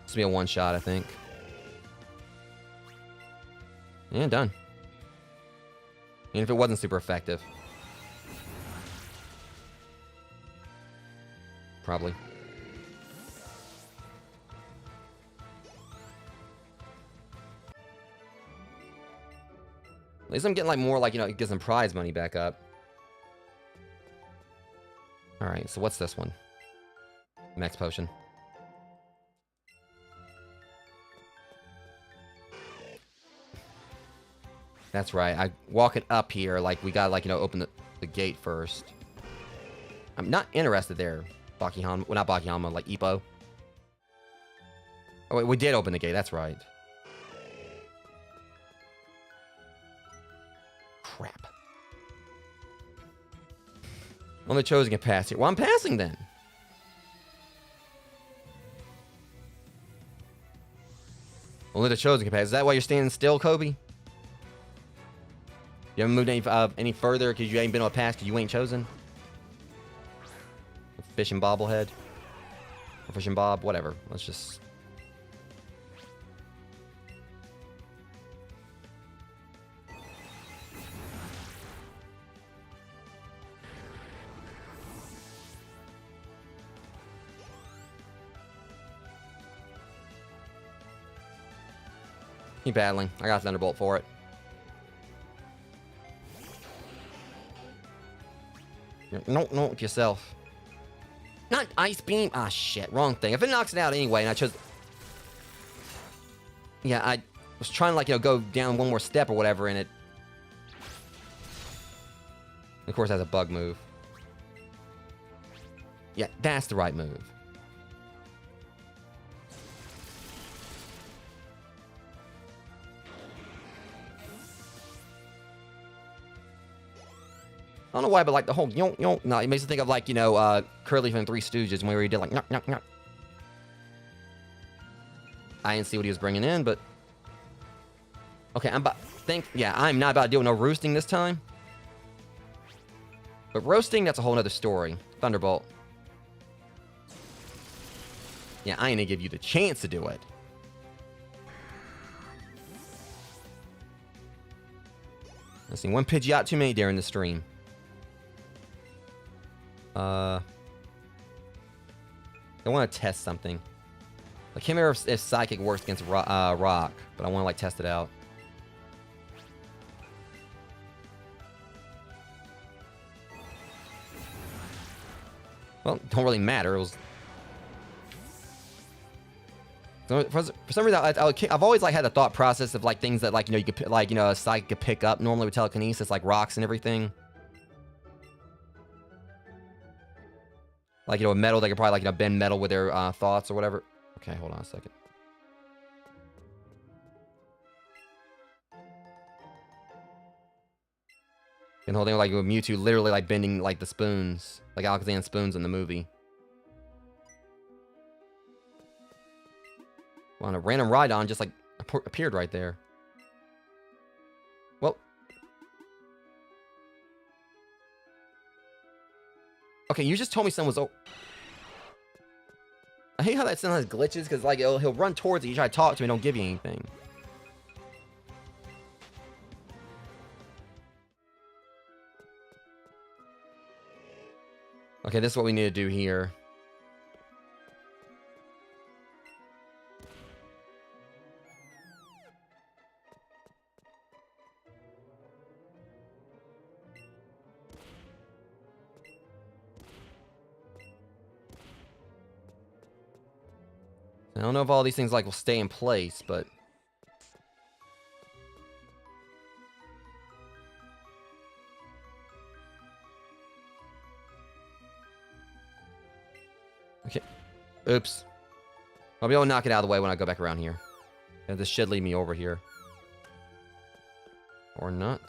This will be a one-shot, I think. Yeah, done. Even if it wasn't super effective. Probably. At least I'm getting, like, more, like, you know, get some prize money back up. Alright, so what's this one? Max potion. That's right. I walking up here, like, we gotta, like, you know, open the gate first. I'm not interested there, Bakihama. Well, not Bakihama, like, Ippo. Oh, wait, we did open the gate. That's right. Crap. Only Chosen can pass here. Well, I'm passing then. Only the Chosen can pass. Is that why you're standing still, Kobe? You haven't moved any further because you ain't been able to pass because you ain't chosen? Fishing bobblehead? Or fishing bob? Whatever. Let's just... Keep battling. I got a Thunderbolt for it. No, yourself. Not Ice Beam. Ah, shit. Wrong thing. If it knocks it out anyway, and I chose... Yeah, I was trying to, like, you know, go down one more step or whatever, and it... Of course, it has a bug move. Yeah, that's the right move. I don't know why, but like the whole yonk yonk, no, it makes me think of like, you know, Curly from Three Stooges where he did like nyok nyok nyok. I didn't see what he was bringing in, but okay, I'm not about to deal with no roosting this time. But roasting, that's a whole nother story. Thunderbolt. Yeah, I ain't gonna give you the chance to do it. Let's see, one Pidgeot too many during the stream. I want to test something. I can't remember if Psychic works against Rock, but I want to, like, test it out. Well, don't really matter. It was... For some reason, I've always, like, had the thought process of, like, things that, like, you know, you could, like, you know, a Psychic could pick up normally with telekinesis, like rocks and everything. Like, you know, a metal, they could probably, like, you know, bend metal with their thoughts or whatever. Okay, hold on a second. And holding, like, with Mewtwo literally, like, bending, like, the spoons. Like Alakazam spoons in the movie. Well, and a random Rhydon just, like, appeared right there. Well. Okay, you just told me someone was... I hate how that sometimes glitches, because, like, he'll run towards you, you try to talk to him, don't give you anything. Okay, this is what we need to do here. I don't know if all these things, like, will stay in place, but... Okay. Oops. I'll be able to knock it out of the way when I go back around here. And this should lead me over here. Or not.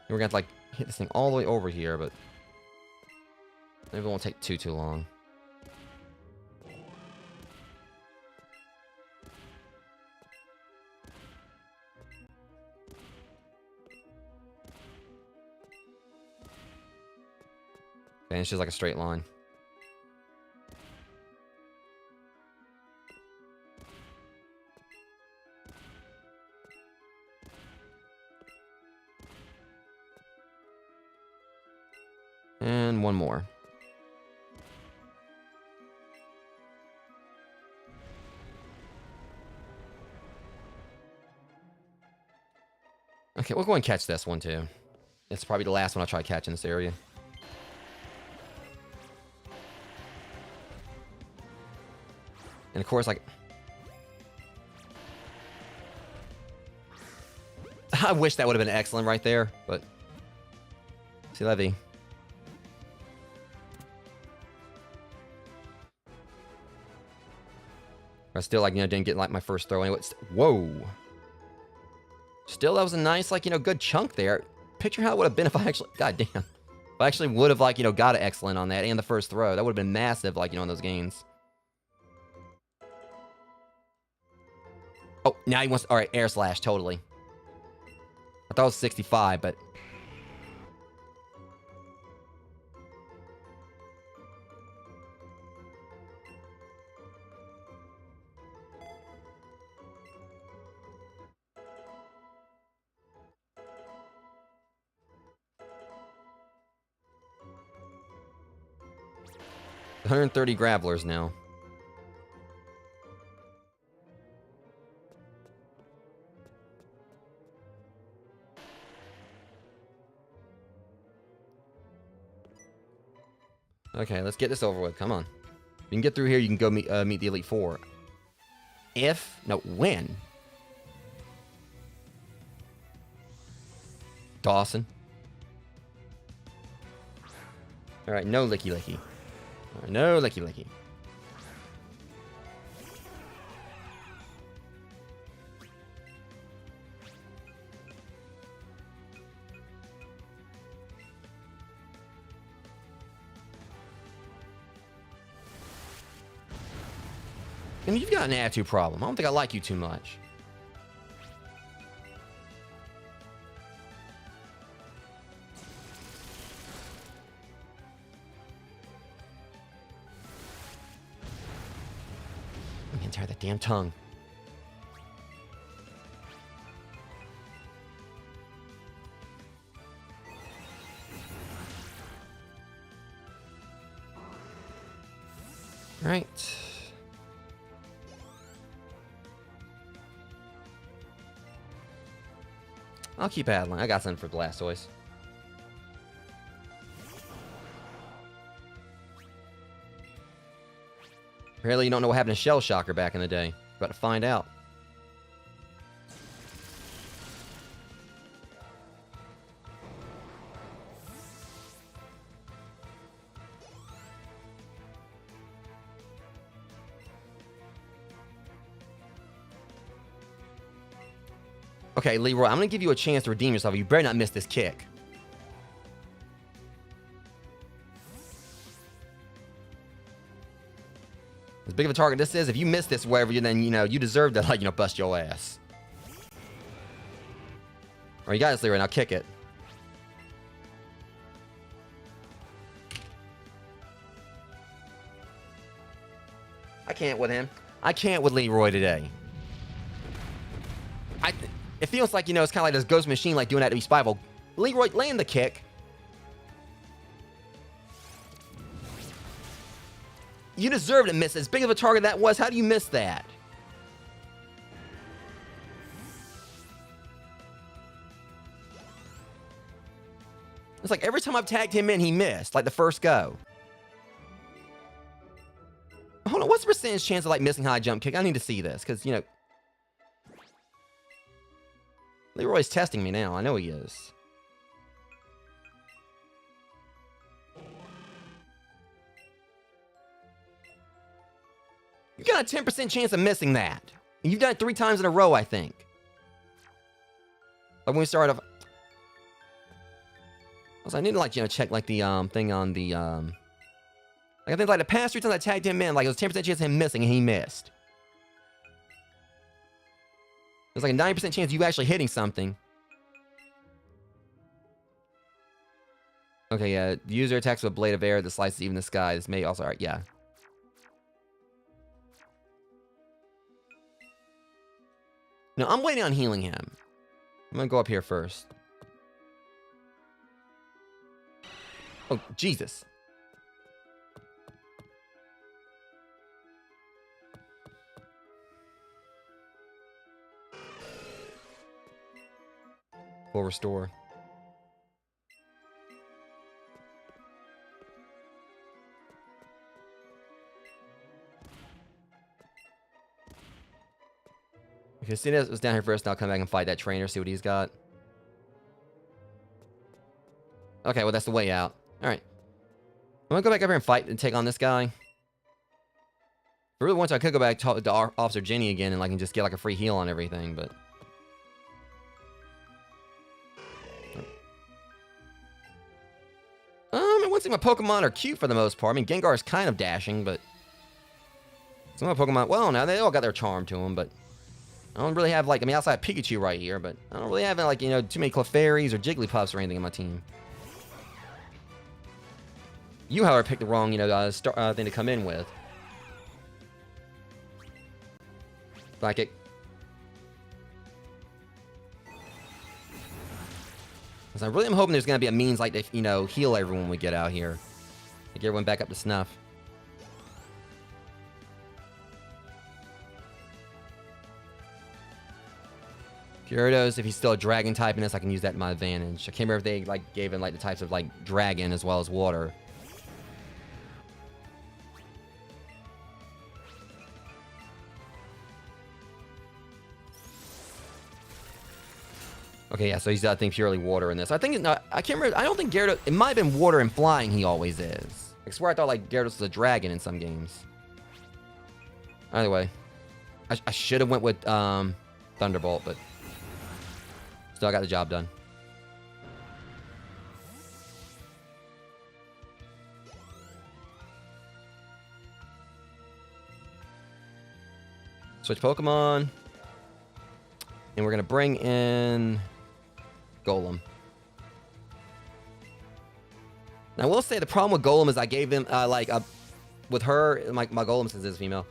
We're gonna have to, like, hit this thing all the way over here, but maybe it won't take too long. And it's just like a straight line. And one more. Okay, we'll go and catch this one, too. It's probably the last one I'll try to catch in this area. And, of course, like... I wish that would have been excellent right there, but... See, Levy. I still, like, didn't get, like, my first throw anyway. Whoa. Still, that was a nice, like, good chunk there. Picture how it would have been if I actually... God damn. If I actually would have, like, got an excellent on that and the first throw. That would have been massive, like, in those games. Oh, now he wants... All right, air slash, totally. I thought it was 65, but... $130 Gravelers now. Okay, let's get this over with. Come on. You can get through here, you can go meet the Elite Four. When? Dawson. Alright, no licky licky. Alright, no licky licky. I mean, you've got an attitude problem. I don't think I like you too much. I'm getting tired of that damn tongue. All right. I'll keep battling. I got something for Blastoise. Apparently you don't know what happened to Shell Shocker back in the day. About to find out. Okay, Leroy, I'm going to give you a chance to redeem yourself. You better not miss this kick. As big of a target this is, if you miss this wherever, then, you deserve to, like, bust your ass. Or you got this, Leroy, now kick it. I can't with him. I can't with Leroy today. It feels like, it's kind of like this ghost machine, like, doing that to be Spyval. Leroy, land the kick. You deserve to miss as big of a target that was. How do you miss that? It's like every time I've tagged him in, he missed. Like the first go. Hold on, what's the percentage chance of, like, missing high jump kick? I need to see this, because, Leroy's testing me now. I know he is. You got a 10% chance of missing that. And you've done it 3 times in a row, I think. Like when we started off... Also, I need to, like, check, like, the, thing on the, Like, I think, like, the past 3 times I tagged him in, like, it was 10% chance of him missing, and he missed. There's, like, a 9% chance of you actually hitting something. Okay, yeah. The user attacks with a blade of air that slices even the sky. This may also... Alright, yeah. No, I'm waiting on healing him. I'm gonna go up here first. Oh, Jesus. Full restore. Okay, see this was down here first, and I'll come back and fight that trainer, see what he's got. Okay, well, that's the way out. Alright. I'm gonna go back over here and fight and take on this guy. If I really want to, I could go back to Officer Jenny again and like just get like a free heal on everything, but... I wouldn't say my Pokemon are cute for the most part. I mean, Gengar is kind of dashing, but... Some of my Pokemon... Well, now they all got their charm to them, but... I don't really have, like... I mean, outside of Pikachu right here, but... I don't really have, like, you know, too many Clefairies or Jigglypuffs or anything in my team. You, however, picked the wrong, you know, thing to come in with. Like it... So I really am hoping there's going to be a means, like, to, you know, heal everyone when we get out here. Get everyone back up to snuff. Gyarados, if he's still a dragon type in this, I can use that to my advantage. I can't remember if they, like, gave him, like, the types of, like, dragon as well as water. Okay, yeah, so he's, I think, purely water in this. I think it's not... I can't remember... I don't think Gyarados... It might have been water and flying he always is. I swear I thought, like, Gyarados was a dragon in some games. Either way. I should have went with, Thunderbolt, but... Still got the job done. Switch Pokemon. And we're going to bring in... Golem. Now, I will say the problem with Golem is I gave him, with her, my Golem, since it's female,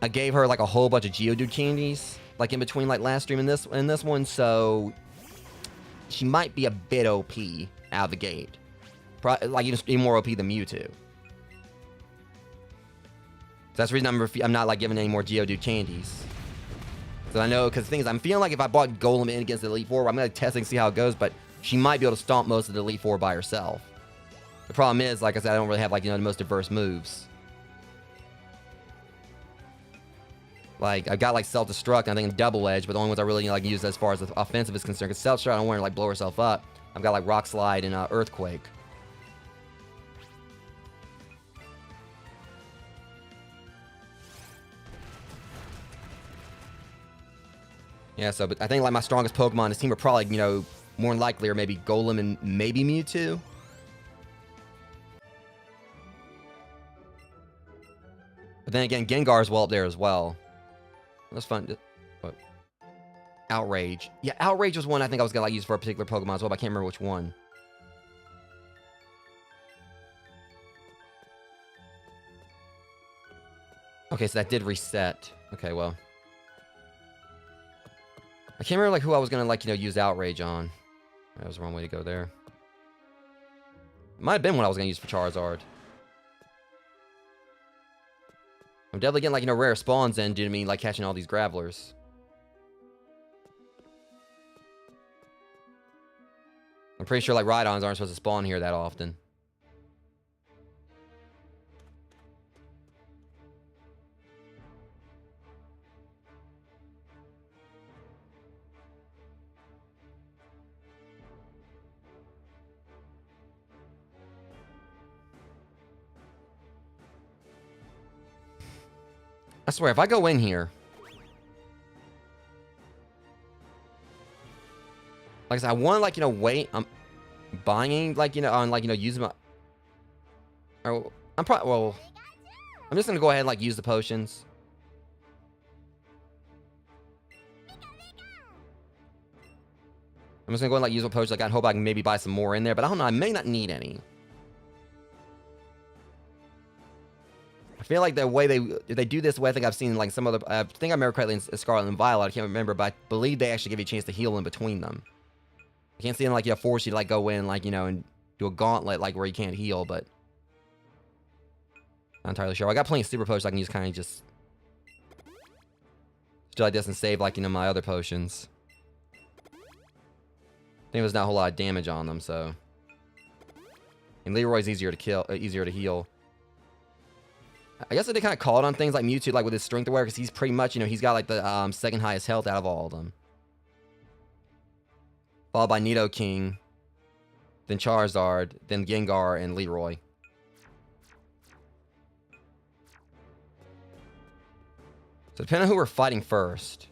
I gave her, like, a whole bunch of Geodude candies, like, in between, like, last stream and this one, so she might be a bit OP out of the gate. Like, even more OP than Mewtwo. So that's the reason I'm not, like, giving any more Geodude candies. So I know, because the thing is, I'm feeling like if I bought Golem in against the Elite Four, I'm going to test and see how it goes, but she might be able to stomp most of the Elite Four by herself. The problem is, like I said, I don't really have, like, you know, the most diverse moves. Like, I've got, like, Self-Destruct, and I think Double Edge, but the only ones I really, you know, like, use as far as the offensive is concerned, because Self-Destruct, I don't want her to, like, blow herself up. I've got, like, Rock Slide and Earthquake. Yeah, so, but I think, like, my strongest Pokemon in this team are probably, you know, more than likely, or maybe Golem and maybe Mewtwo. But then again, Gengar's well up there as well. That's fun. What? Outrage. Yeah, Outrage was one I think I was going to, like, use for a particular Pokemon as well, but I can't remember which one. Okay, so that did reset. Okay, well. I can't remember, like, who I was going to, like, you know, use Outrage on. That was the wrong way to go there. Might have been what I was going to use for Charizard. I'm definitely getting, like, you know, rare spawns in due to me, like, catching all these Gravelers. I'm pretty sure, like, Rhydons aren't supposed to spawn here that often. I swear, if I go in here... Like I said, I want to, like, you know, wait. I'm buying, like, you know, on, like, you know, using my... Or, I'm probably... Well... I'm just going to go ahead and, like, use the potions. I'm just going to go ahead and, like, use my potions. Like, I hope I can maybe buy some more in there. But I don't know. I may not need any. I feel like the way they do this, the way I think I've seen, like, some other... I think I remember correctly in Scarlet and Violet. I can't remember, but I believe they actually give you a chance to heal in between them. I can't see them, like, you know, force you to, like, go in, like, you know, and do a gauntlet, like, where you can't heal, but... Not entirely sure. I got plenty of super potions I can use, kind of just... do like this and save, like, you know, my other potions. think there's not a whole lot of damage on them, so. And Leroy's easier to kill, easier to heal. I guess they kind of called on things like Mewtwo, like with his strength aware, because he's pretty much, you know, he's got like the second highest health out of all of them. Followed by Nidoking, then Charizard, then Gengar, and Leroy. So depending on who we're fighting first.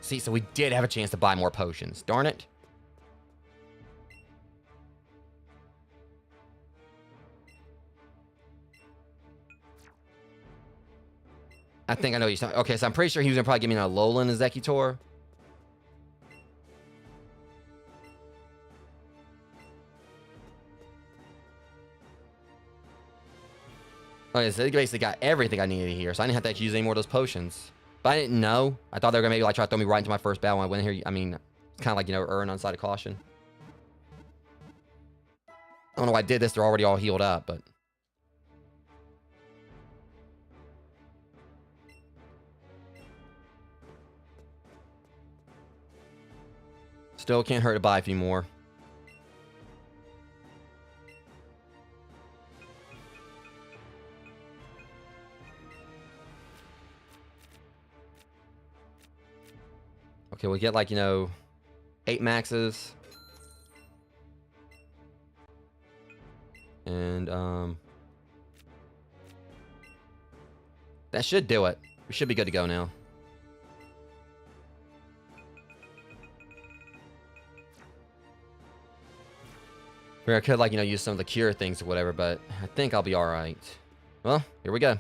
See, so we did have a chance to buy more potions. Darn it. I think I know what you're talking. Okay, so I'm pretty sure he was gonna probably give me an Alolan Executor. Okay, so they basically got everything I needed here, so I didn't have to actually use any more of those potions. But I didn't know. I thought they were gonna maybe like try to throw me right into my first battle when I went here. I mean, it's kind of like, you know, erring on the side of caution. I don't know why I did this. They're already all healed up, but. Still can't hurt to buy a few more. Okay, we'll get like, you know, 8 maxes. And, that should do it. We should be good to go now. Where I could, like, you know, use some of the cure things or whatever, but I think I'll be alright. Well, here we go.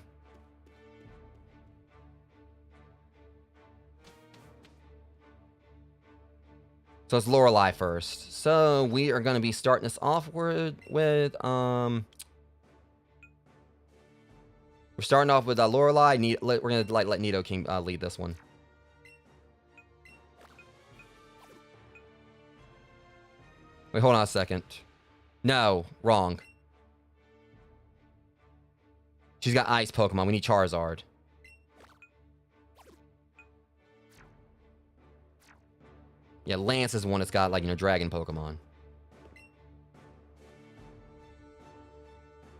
So it's Lorelei first. So we are going to be starting this off with we're starting off with Lorelei. We're going to like let Nidoking lead this one. Wait, hold on a second. No, wrong. She's got ice Pokemon. We need Charizard. Yeah, Lance is the one that's got, like, you know, dragon Pokemon.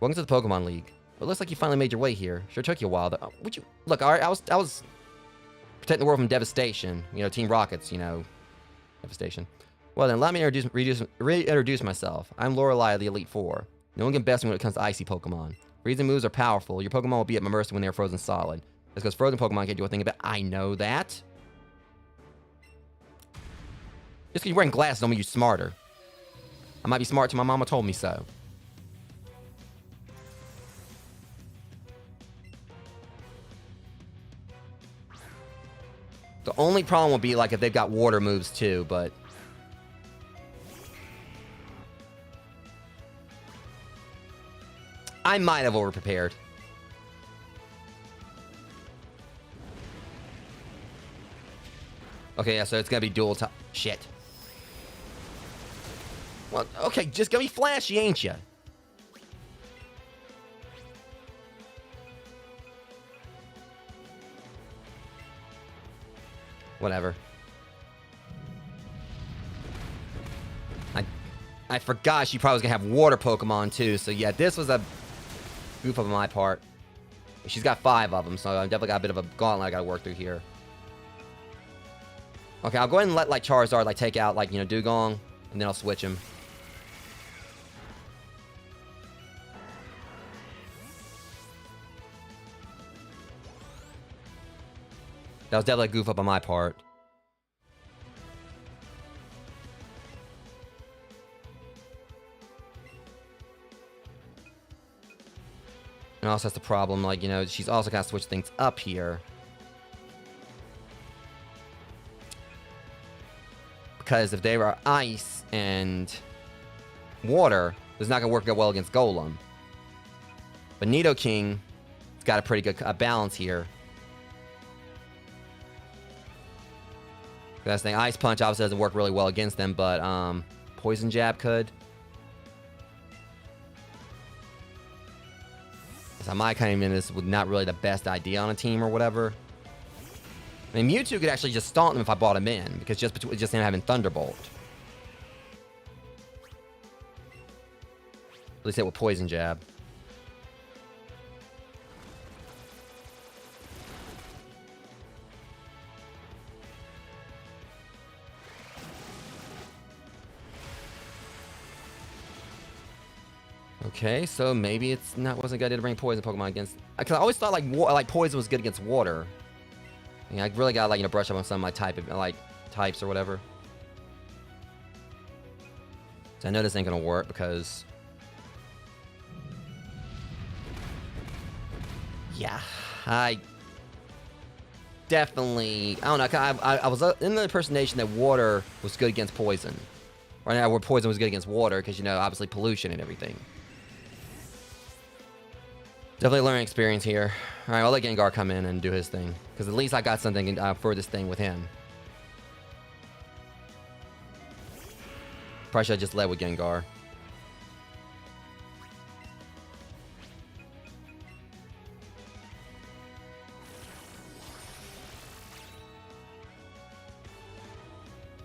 Welcome to the Pokemon League. It looks like you finally made your way here. Sure took you a while, though. Would you look? All right, I was protecting the world from devastation. You know, Team Rocket's, you know, devastation. Well then, let me reintroduce myself. I'm Lorelei of the Elite Four. No one can best me when it comes to icy Pokemon. Freezing moves are powerful. Your Pokemon will be at my mercy when they are frozen solid. That's because frozen Pokemon can't do a thing about it. I know that. Just because you're wearing glasses don't make you smarter. I might be smart till my mama told me so. The only problem will be like if they've got water moves too, but I might have overprepared. Okay, yeah, so it's gonna be dual top. Shit. Well, okay, just gonna be flashy, ain't ya? Whatever. I forgot she probably was gonna have water Pokemon too, so yeah, this was a goof on my part. She's got 5 of them, so I've definitely got a bit of a gauntlet I gotta work through here. Okay, I'll go ahead and let, like, Charizard, like, take out, like, you know, Dugong, and then I'll switch him. That was definitely a goof up on my part. And also that's the problem, like, you know, she's also got to switch things up here. Because if they were ice and water, it's not going to work well against Golem. But Nidoking has got a pretty good balance here. That's the thing. Ice Punch obviously doesn't work really well against them, but Poison Jab could. So In my opinion, this was not really the best idea on a team or whatever. I mean, Mewtwo could actually just stomp them if I brought him in, because just him having Thunderbolt. At least hit with Poison Jab. Okay, so maybe it's not wasn't a good idea to bring poison Pokemon against. Because I always thought like poison was good against water. Yeah, I really gotta like brush up on some of my types or whatever. So I know this ain't gonna work because. Yeah, I definitely I don't know. I was in the impersonation that water was good against poison. Right now, where poison was good against water because obviously pollution and everything. Definitely learning experience here. All right, I'll let Gengar come in and do his thing. Because at least I got something for this thing with him. Probably should have just led with Gengar.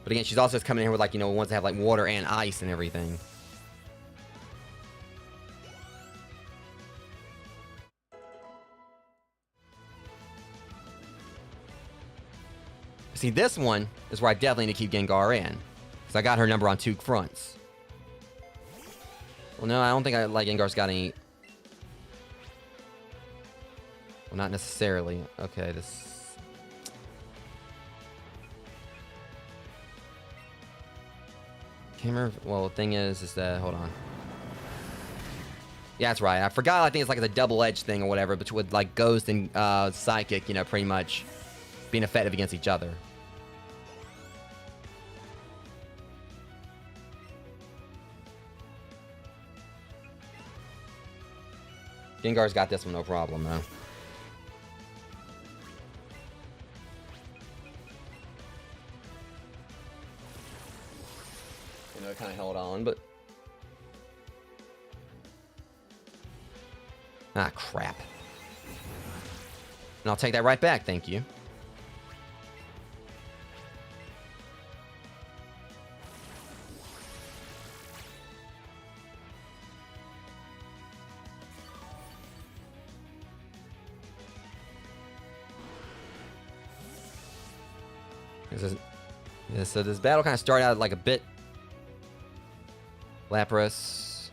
But again, she's also just coming in here with wants to have water and ice and everything. See, this one is where I definitely need to keep Gengar in. Because I got her number on 2 fronts. Well, no, I don't think Gengar's got any... Well, not necessarily. Okay, this... Can't remember... Well, the thing is that... Hold on. Yeah, that's right. I forgot, I think it's a double-edged thing or whatever, but with Ghost and Psychic, pretty much being effective against each other. Gengar's got this one, no problem, though. It kind of held on, but... Ah, crap. And I'll take that right back, thank you. So this battle kind of started out a bit Lapras.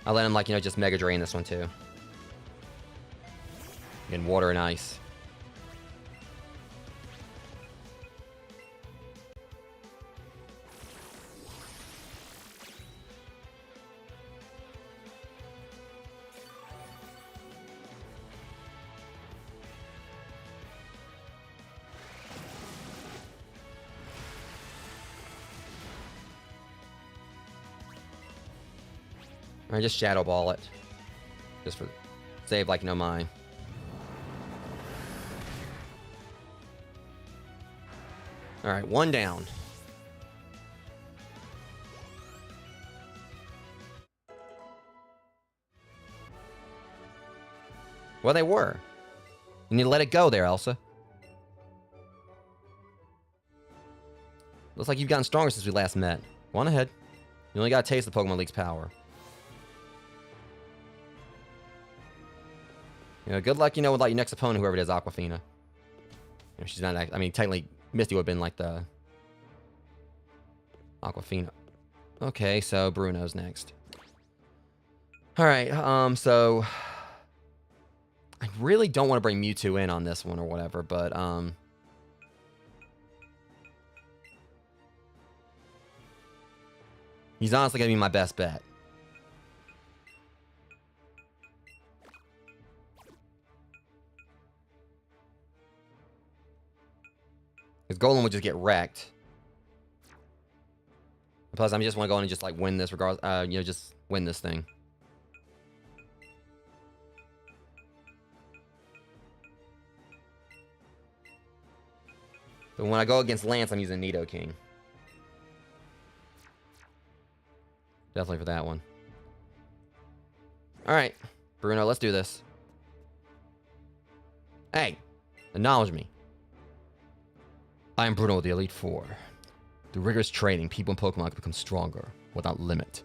I'll let him just Mega Drain this one too. And water and ice. Or just Shadow Ball it. Just for save mine. Alright, 1 down. Well, they were. You need to let it go there, Elsa. Looks like you've gotten stronger since we last met. Go on ahead. You only got to taste the Pokemon League's power. Good luck, with your next opponent, whoever it is, Aquafina. She's not. I mean, technically, Misty would have been the Aquafina. Okay, so Bruno's next. All right. So I really don't want to bring Mewtwo in on this one or whatever, but he's honestly gonna be my best bet. Because Golem would just get wrecked. Plus, I just want to go in and just win this regardless. Just win this thing. So when I go against Lance, I'm using Nidoking. Definitely for that one. Alright, Bruno, let's do this. Hey, acknowledge me. I am Bruno, the Elite Four. Through rigorous training, people in Pokemon can become stronger without limit.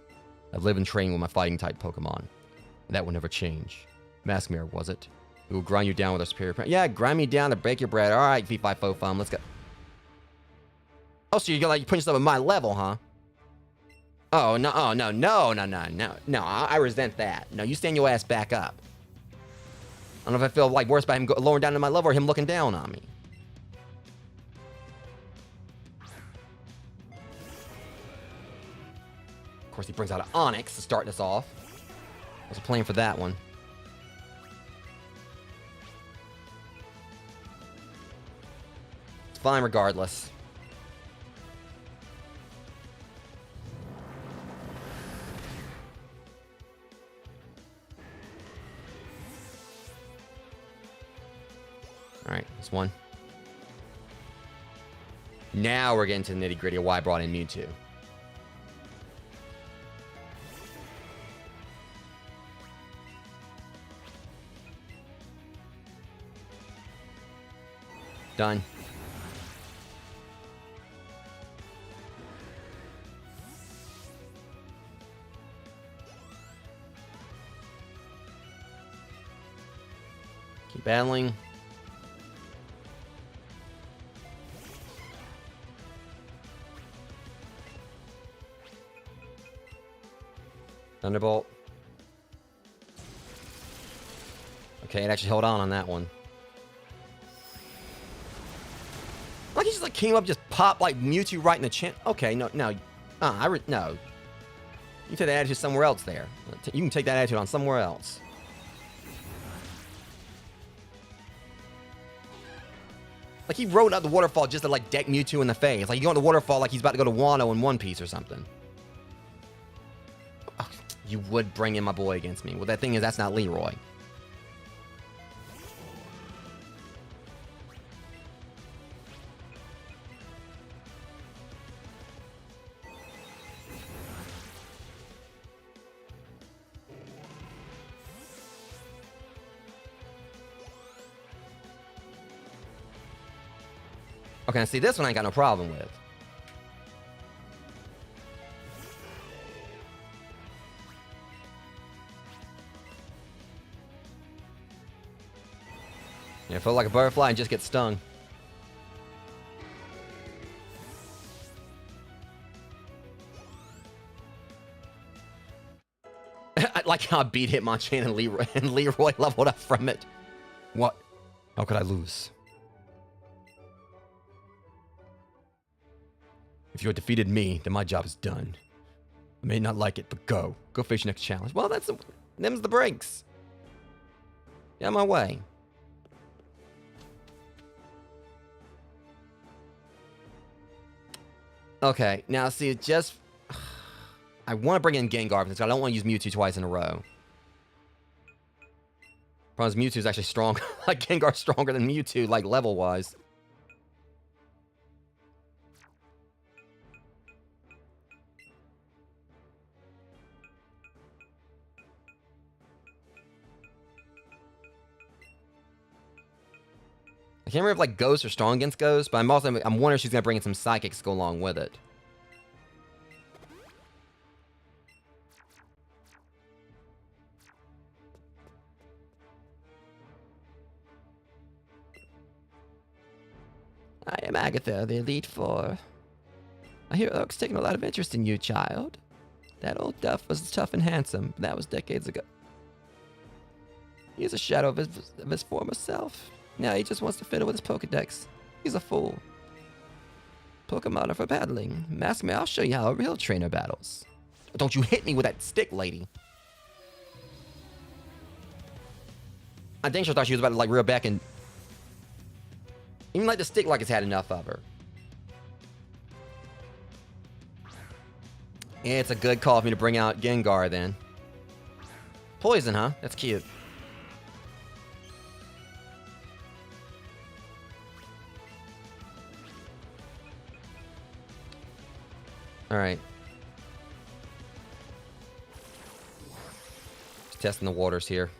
I've lived and trained with my fighting-type Pokemon. And that will never change. Mask Mirror, was it? We will grind you down with our superior... Yeah, grind me down to break your bread. Alright, V5 let's go. Oh, so you're like putting yourself at my level, huh? Oh, no, I resent that. No, you stand your ass back up. I don't know if I feel like worse by him lowering down to my level or him looking down on me. Of course, he brings out an Onix to start this off. I was playing for that one. It's fine regardless. Alright, that's one. Now we're getting to the nitty-gritty of why I brought in Mewtwo. Done. Keep battling. Thunderbolt. Okay, it actually held on that one. Like he just like came up, just popped like Mewtwo right in the chin. Okay, no. No. You take that attitude somewhere else there. You can take that attitude on somewhere else. Like he rode up the waterfall just to like deck Mewtwo in the face. Like you go on the waterfall like he's about to go to Wano in One Piece or something. Oh, you would bring in my boy against me. Well, that thing is, that's not Leroy. Okay, see, this one I ain't got no problem with. Yeah, feel like a butterfly and just get stung. I like how I beat Hitmonchan and Leroy leveled up from it. What? How could I lose? If you had defeated me, then my job is done. I may not like it, but go. Go face your next challenge. Well, them's the breaks. Get out of my way. Okay, now see, just... I want to bring in Gengar because I don't want to use Mewtwo twice in a row. Problem is, Mewtwo's actually strong. Like, Gengar's stronger than Mewtwo, like, level-wise. I can't remember if like Ghosts are strong against Ghosts, but I'm wondering if she's gonna bring in some Psychics to go along with it. I am Agatha, the Elite Four. I hear Oak's taking a lot of interest in you, child. That old Duff was tough and handsome, but that was decades ago. He is a shadow of his former self. Now he just wants to fiddle with his Pokedex. He's a fool. Pokemon are for battling. Mask me, I'll show you how a real trainer battles. Don't you hit me with that stick, lady. I think she thought she was about to like reel back and... Even like the stick like it's had enough of her. Yeah, it's a good call for me to bring out Gengar then. Poison, huh? That's cute. Alright. Testing the waters here.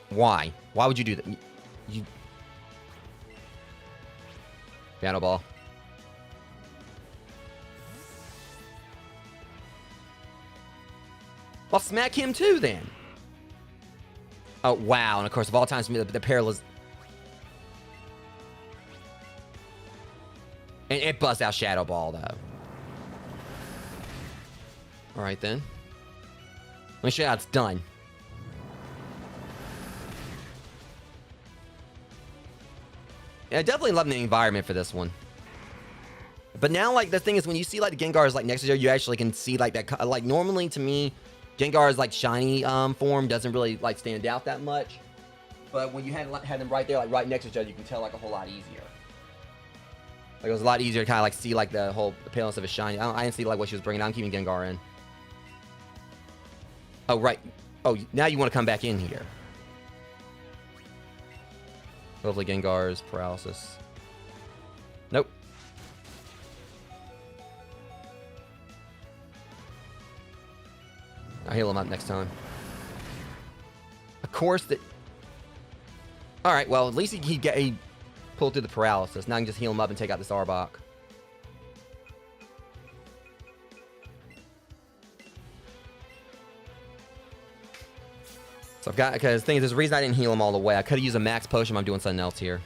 Why? Why would you do that? You... Piano ball. Well, smack him too, then. Oh, wow. And, of course, of all times, the perilous... And it busts out Shadow Ball, though. All right, then. Let me show you how it's done. Yeah, I definitely love the environment for this one. But now, like, the thing is, when you see, like, the Gengar's, like, next to you, you actually can see, like, that... Like, normally, to me, Gengar's, like, shiny form doesn't really, like, stand out that much. But when you had them right there, like, right next to each other, you can tell, like, a whole lot easier. Like, it was a lot easier to kind of, like, see, like, the paleness of his shiny. I didn't see, like, what she was bringing. I'm keeping Gengar in. Oh, right. Oh, now you want to come back in here. Hopefully Gengar's paralysis. Nope. I'll heal him up next time. Of course that... Alright, well, at least he pulled through the paralysis. Now I can just heal him up and take out this Arbok. So I've got... Because the thing is, there's a reason I didn't heal him all the way. I could have used a max potion, but I'm doing something else here.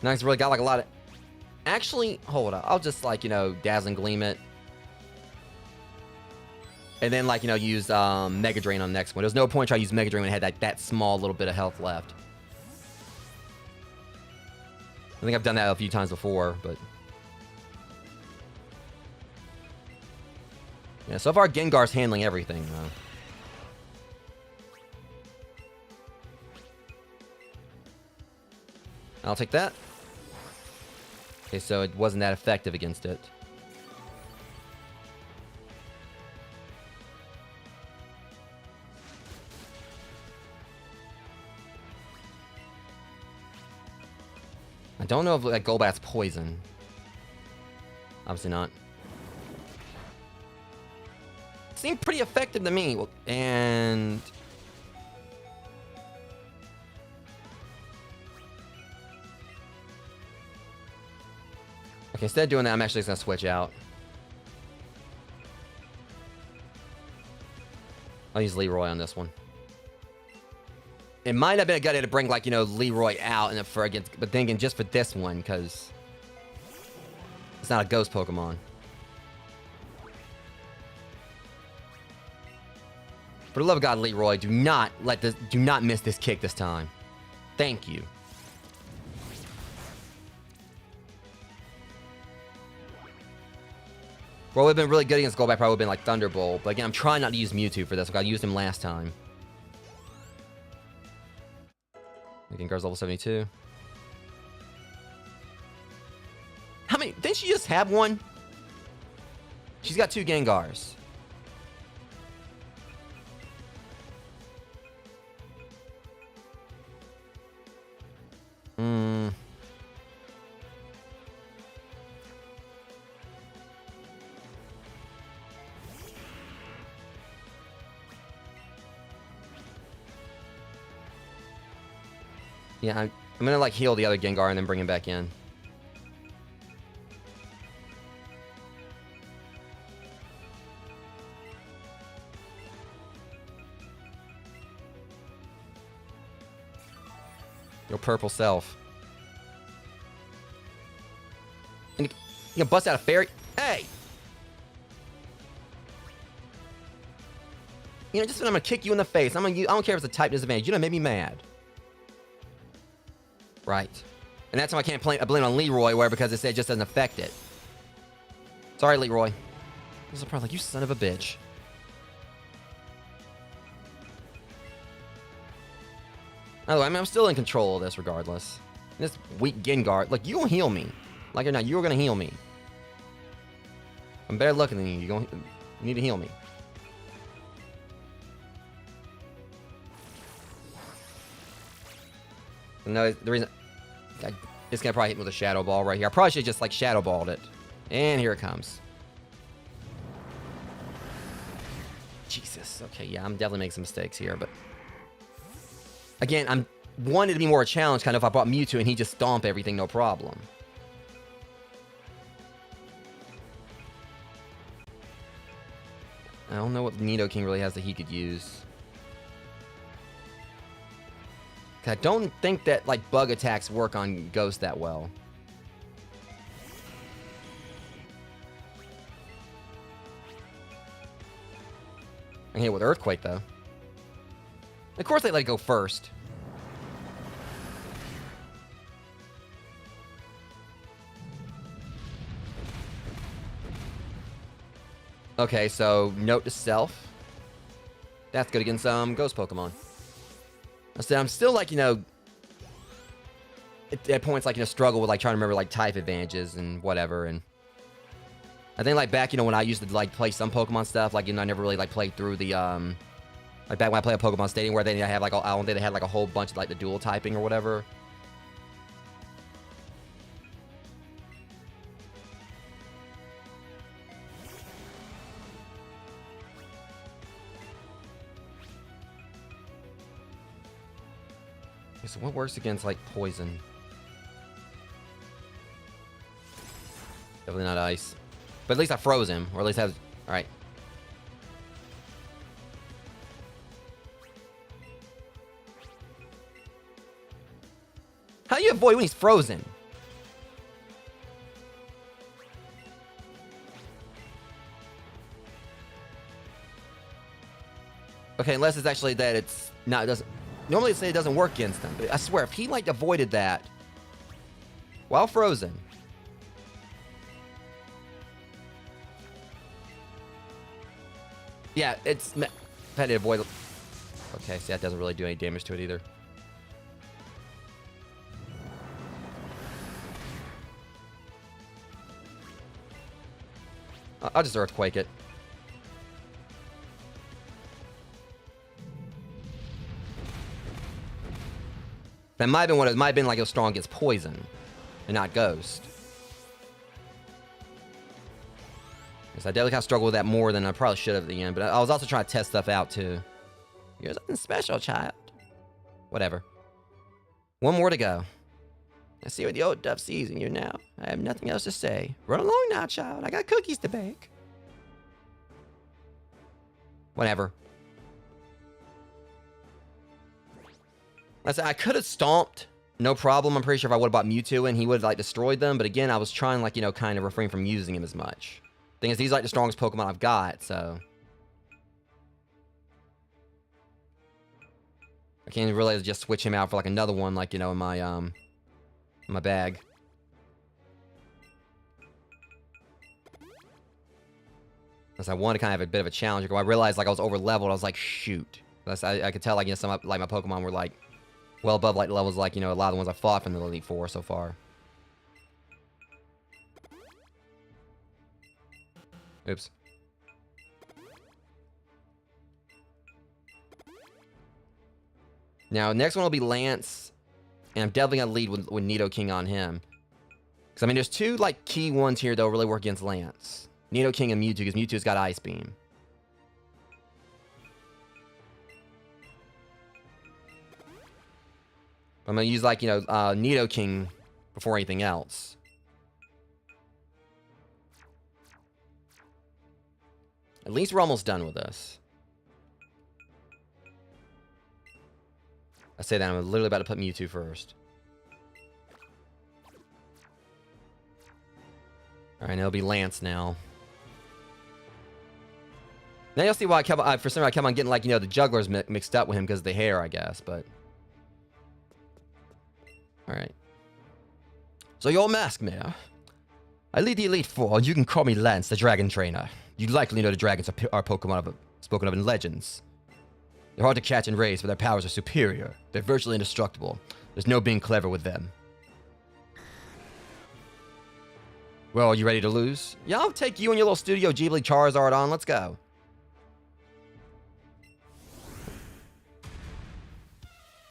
Now he's really got, like, a lot of... Actually, hold on. I'll just, like, you know, Dazzling Gleam it. And then, like, you know, use Mega Drain on the next one. There's no point trying to use Mega Drain when it had that small little bit of health left. I think I've done that a few times before, but... Yeah, so far Gengar's handling everything, though. I'll take that. Okay, so it wasn't that effective against it. I don't know if that Golbat's poison. Obviously not. Seemed pretty effective to me. And... Okay, instead of doing that, I'm actually just going to switch out. I'll use Leroy on this one. It might have been a good idea to bring, like, you know, Leroy out and for against, but then again, just for this one, because it's not a ghost Pokemon. For the love of God, Leroy, do not miss this kick this time. Thank you. What would have been really good against Golbat probably would have been like Thunderbolt. But again, I'm trying not to use Mewtwo for this because I used him last time. Gengar's level 72. How many? Didn't she just have one? She's got 2 Gengars. Yeah, I'm gonna like heal the other Gengar and then bring him back in. Your purple self. And you can bust out a fairy. Hey! You know, just when I'm gonna kick you in the face. I don't care if it's a type disadvantage. You know, it made me mad. Right. And that's why I can't blame on Leroy, where because it said it just doesn't affect it. Sorry, Leroy. This is probably like, you son of a bitch. Oh, I mean, I'm still in control of this regardless. This weak Gengar. Look, you gonna heal me. Like or not, you're gonna heal me. I'm better looking than you. You need to heal me. No, the reason... It's going to probably hit me with a Shadow Ball right here. I probably should just, like, Shadow Balled it. And here it comes. Jesus. Okay, yeah, I'm definitely making some mistakes here, but... Again, I'm wanted to be more a challenge, kind of, if I brought Mewtwo and he just stomp everything, no problem. I don't know what Nidoking really has that he could use. I don't think that, like, bug attacks work on Ghost that well. I can hit with Earthquake, though. Of course they let it go first. Okay, so note to self. That's good against Ghost Pokemon. I said I'm still, like, you know, at points, like, you know, struggle with, like, trying to remember, like, type advantages and whatever. And I think, like, back, you know, when I used to, like, play some Pokemon stuff, like, you know, I never really, like, played through the like back when I played a Pokemon Stadium, where they have, like, I don't think they had, like, a whole bunch of, like, the dual typing or whatever. So what works against, like, poison? Definitely not ice. But at least I froze him, or at least I have... Alright. How do you avoid when he's frozen? Okay, unless it's actually that it's... No, it doesn't... Normally, say it doesn't work against them. But I swear, if he, like, avoided that while frozen... Yeah, it's... Had to avoid... Okay, see, that doesn't really do any damage to it either. I'll just Earthquake it. That might have been what it might have been, like, it was strong against poison and not ghost. Because I definitely kind of struggled with that more than I probably should have at the end. But I was also trying to test stuff out too. You're something special, child. Whatever. One more to go. I see what the old duff sees in you now. I have nothing else to say. Run along now, child. I got cookies to bake. Whatever. I could have stomped, no problem. I'm pretty sure if I would have bought Mewtwo and he would have, like, destroyed them. But again, I was trying, like, you know, kind of refrain from using him as much. Thing is, he's, like, the strongest Pokemon I've got, so... I can't really just switch him out for, like, another one, like, you know, in my bag. Because I wanted to kind of have a bit of a challenge. I realized, like, I was over leveled. I was like, shoot. I could tell, like, you know, some, like, my Pokemon were, like, well above, like, levels, like, you know, a lot of the ones I fought from the Elite Four so far. Oops. Now, next one will be Lance. And I'm definitely going to lead with Nidoking on him. Because, I mean, there's two, like, key ones here that will really work against Lance. Nidoking and Mewtwo, because Mewtwo's got Ice Beam. I'm going to use, like, you know, Nidoking before anything else. At least we're almost done with this. I say that, I'm literally about to put Mewtwo first. Alright, now it'll be Lance now. Now you'll see why for some reason I kept on getting, like, you know, the jugglers mixed up with him because of the hair, I guess, but... Alright. So you're Mask Mayor. I lead the Elite Four, and you can call me Lance, the Dragon Trainer. You likely know the dragons are Pokemon spoken of in legends. They're hard to catch and raise, but their powers are superior. They're virtually indestructible. There's no being clever with them. Well, are you ready to lose? Yeah, I'll take you and your little Studio Ghibli Charizard on. Let's go.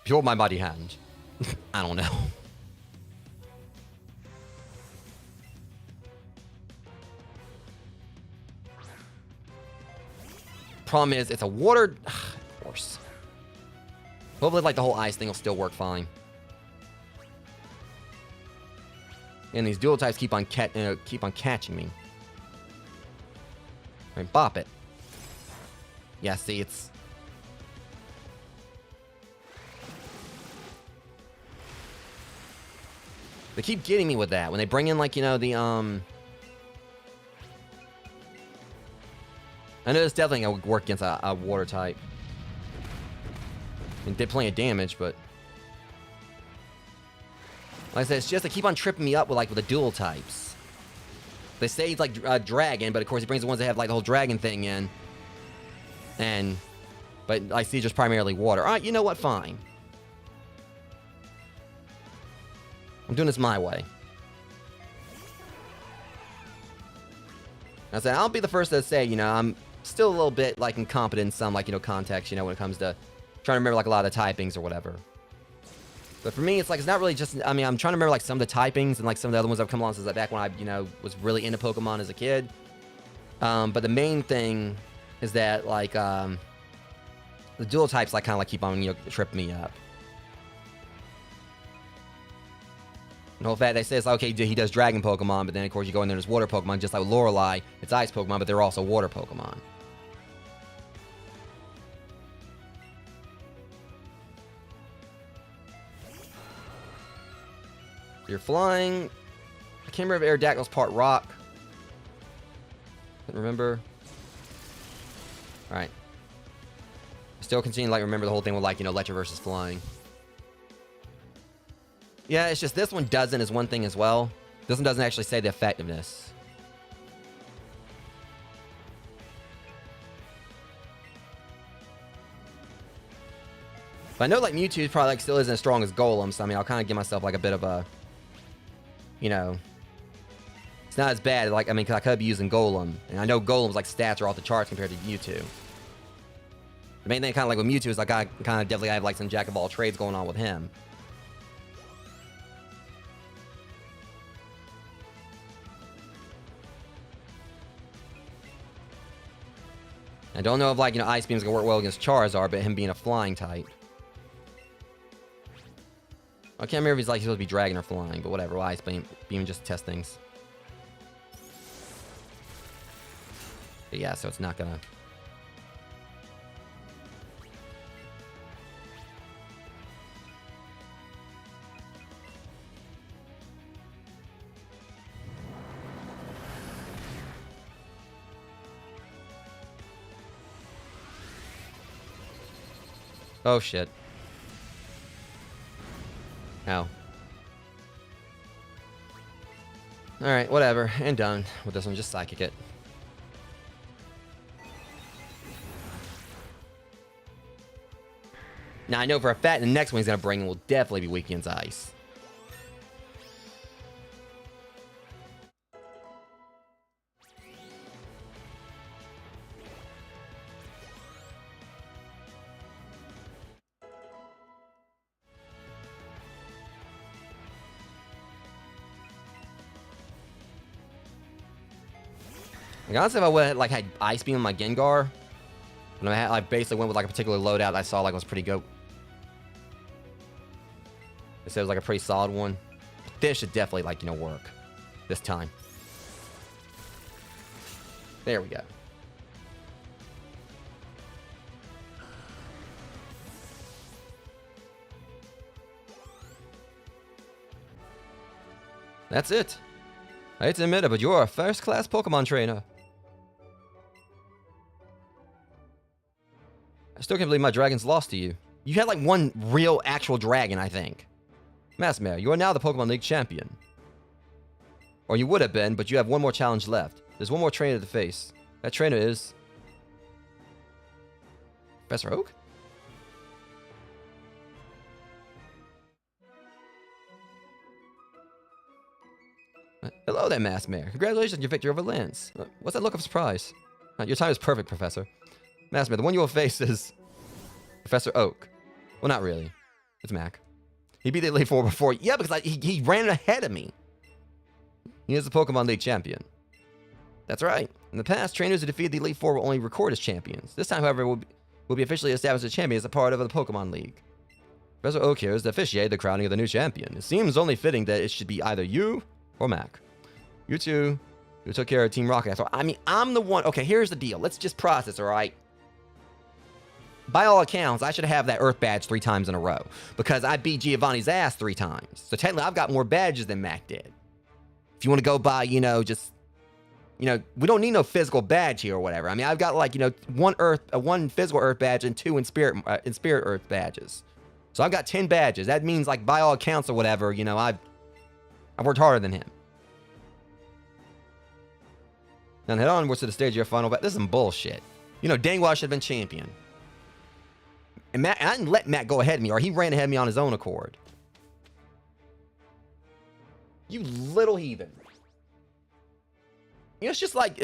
Behold my mighty hand. I don't know. Problem is, it's a water... Of course. Hopefully, like, the whole ice thing will still work fine. And these dual types keep on catching me. Alright, bop it. Yeah, see, it's... They keep getting me with that. When they bring in, like, you know, the, I know it's definitely going to work against a water type. I mean, did plenty of damage, but... Like I said, it's just they keep on tripping me up with, like, with the dual types. They say he's, like, a dragon, but of course he brings the ones that have, like, the whole dragon thing in. And... But I see just primarily water. Alright, you know what? Fine. I'm doing this my way. I said, I'll be the first to say, you know, I'm still a little bit, like, incompetent in some, like, you know, context, you know, when it comes to trying to remember, like, a lot of the typings or whatever. But for me, it's like, it's not really just, I mean, I'm trying to remember, like, some of the typings and, like, some of the other ones that have come along since, like, back when I, you know, was really into Pokemon as a kid. But the main thing is that, like, the dual types, like, kind of, like, keep on, you know, tripping me up. The whole fact they say it's like, okay, he does dragon Pokemon, but then of course you go in there and there's water Pokemon, just like Lorelei, it's ice Pokemon, but they're also water Pokemon. You're flying. I can't remember if Aerodactyl's part rock. Couldn't remember. Alright. Still continue to, like, remember the whole thing with, like, you know, Electric versus flying. Yeah, it's just this one doesn't is one thing as well. This one doesn't actually say the effectiveness. But I know, like, Mewtwo probably, like, still isn't as strong as Golem, so I mean, I'll kind of give myself, like, a bit of a, you know, it's not as bad, like, I mean, because I could be using Golem. And I know Golem's, like, stats are off the charts compared to Mewtwo. The main thing kind of like with Mewtwo is, like, I kind of definitely have, like, some jack of all trades going on with him. I don't know if, like, you know, Ice Beam's gonna work well against Charizard, but him being a flying type. I can't remember if he's, like, supposed to be dragon or flying, but whatever. Well, Ice Beam just test things. But yeah, so it's not gonna... Oh, shit. Ow. Alright, whatever. And done with this one. Just Psychic it. Now, I know for a fact the next one he's going to bring will definitely be weak against Ice. Like, honestly, if I would have, like, had Ice Beam on my Gengar, and I basically went with, like, a particular loadout that I saw, like, was pretty good. It said it was, like, a pretty solid one. But this should definitely, like, you know, work. This time. There we go. That's it. I hate to admit it, but you're a first-class Pokemon trainer. I still can't believe my dragon's lost to you. You had, like, one real, actual dragon, I think. Massmare, you are now the Pokemon League champion. Or you would have been, but you have one more challenge left. There's one more trainer to face. That trainer is... Professor Oak? Hello there, Massmare. Congratulations on your victory over Lance. What's that look of surprise? Your time is perfect, Professor. Massmare, the one you will face is... Professor Oak. Well, not really. It's Mac. He beat the Elite Four before. Yeah, because he ran ahead of me. He is the Pokemon League champion. That's right. In the past, trainers who defeated the Elite Four will only record as champions. This time, however, will be officially established as champion as a part of the Pokemon League. Professor Oak here is to officiate the crowning of the new champion. It seems only fitting that it should be either you or Mac. You two, who took care of Team Rocket. So, I mean, I'm the one. Okay, here's the deal. Let's just process, all right? By all accounts, I should have that Earth badge 3 times in a row because I beat Giovanni's ass 3 times. So technically, I've got more badges than Mac did. If you want to go by, we don't need no physical badge here or whatever. I mean, I've got like, one physical Earth badge and 2 in Spirit Earth badges. So I've got 10 badges. That means, like, by all accounts or whatever, I've worked harder than him. Now head onwards to the stage of your final battle. This is some bullshit. Dang well I should have been champion. And I didn't let Matt go ahead of me, or he ran ahead of me on his own accord. You little heathen. It's just like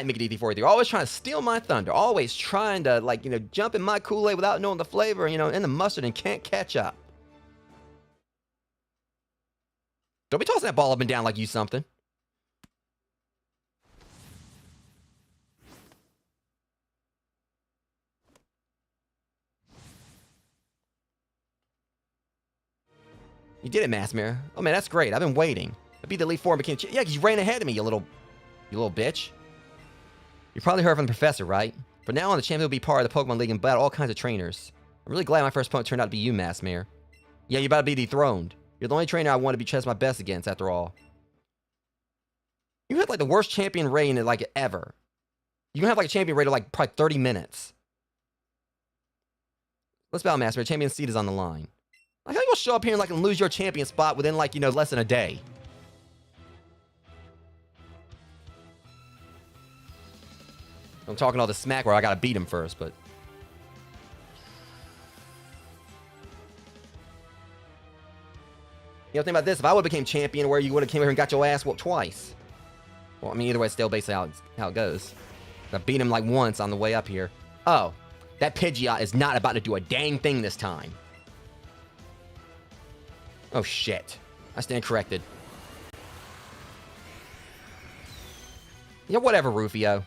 Mickey D4. They're always trying to steal my thunder. Always trying to, jump in my Kool-Aid without knowing the flavor, in the mustard and can't catch up. Don't be tossing that ball up and down like you something. You did it, Massmere. Oh, man, that's great. I've been waiting. I beat the Elite Four and became... Yeah, because you ran ahead of me, you little bitch. You probably heard from the professor, right? From now on, the champion will be part of the Pokemon League and battle all kinds of trainers. I'm really glad my first opponent turned out to be you, Massmere. Yeah, you're about to be dethroned. You're the only trainer I want to be test my best against, after all. You had, the worst champion rating, ever. You can have, a champion rate of, probably 30 minutes. Let's battle, Massmere. Champion seat is on the line. How you gonna show up here and lose your champion spot within less than a day? I'm talking all the smack where I gotta beat him first, but think about this: if I would have became champion, where you would have came here and got your ass whooped twice. Well, I mean, either way, it's still basically how it goes. I beat him once on the way up here. Oh, that Pidgeot is not about to do a dang thing this time. Oh, shit. I stand corrected. Yeah, whatever, Rufio.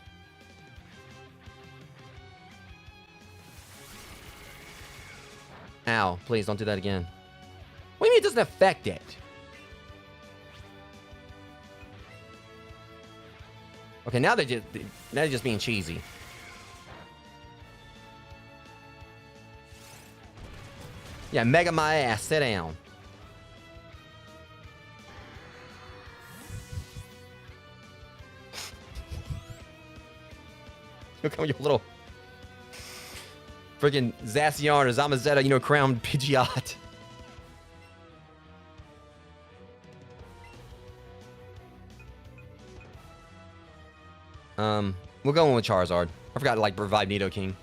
Ow, please don't do that again. What do you mean it doesn't affect it? Okay, now they're just being cheesy. Yeah, mega my ass. Sit down. Look at your little freaking Zacian or Zamazenta, crowned Pidgeot. We'll go in with Charizard. I forgot to revive Nidoking.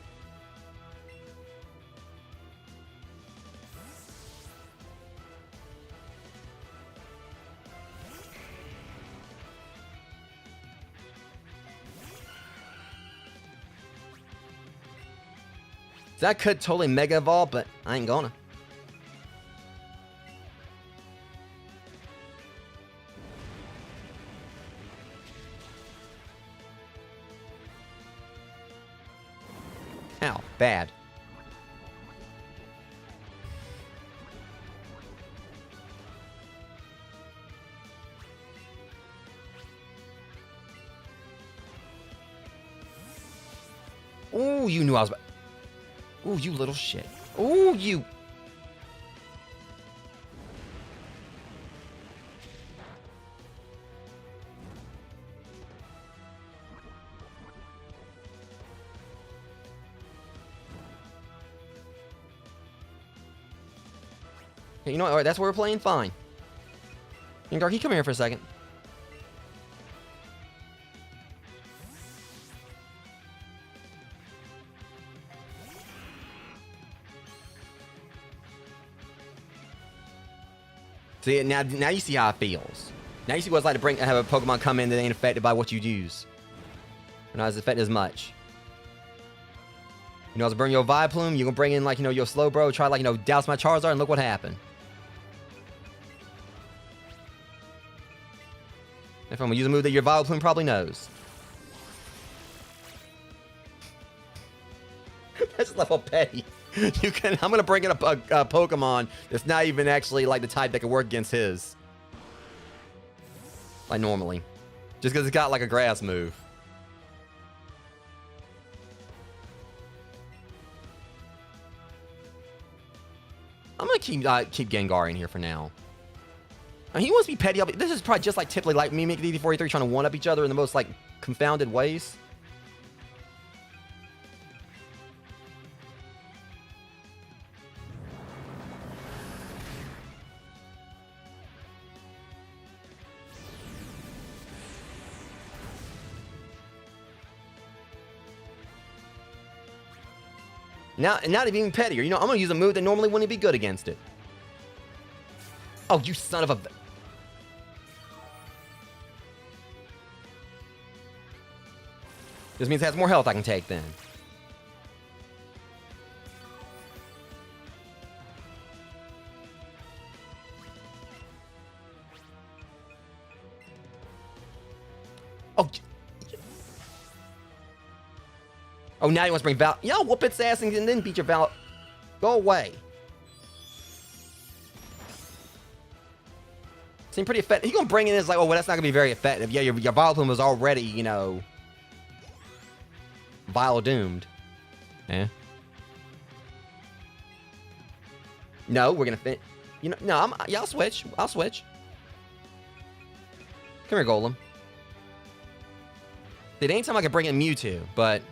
That could totally Mega Evolve, but I ain't gonna. Ow, bad. Ooh, you knew I was about... Ooh, you little shit. Ooh, you... Hey, you know what? Alright, that's what we're playing? Fine. Darky, come here for a second. See, now you see how it feels. Now you see what it's like to have a Pokemon come in that ain't affected by what you use. Not as affected as much. I was bring your Vileplume, you gonna bring in your Slowbro, try douse my Charizard, and look what happened. If I'm gonna use a move that your Vileplume probably knows. That's level petty. You can. I'm gonna bring in a Pokemon that's not even actually like the type that can work against his. Like normally, just because it's got like a grass move. I'm gonna keep Gengar in here for now. I mean, he wants to be petty. This is probably just like typically like me making DD43 trying to one up each other in the most like confounded ways. Now to be even pettier, you know, I'm gonna use a move that normally wouldn't be good against it. Oh, you son of a... This means it has more health I can take then. Oh. Oh, now he wants to bring Val. Yeah, whoop its ass and then beat your Val. Go away. Seemed pretty effective. He's gonna bring in this like, oh, well, that's not gonna be very effective. Yeah, your Vileplume was already, you know, Vile doomed. Yeah. No, we're gonna fit. You know, no, yeah, I'll switch. I'll switch. Come here, Golem. Dude, anytime I could bring in Mewtwo, but.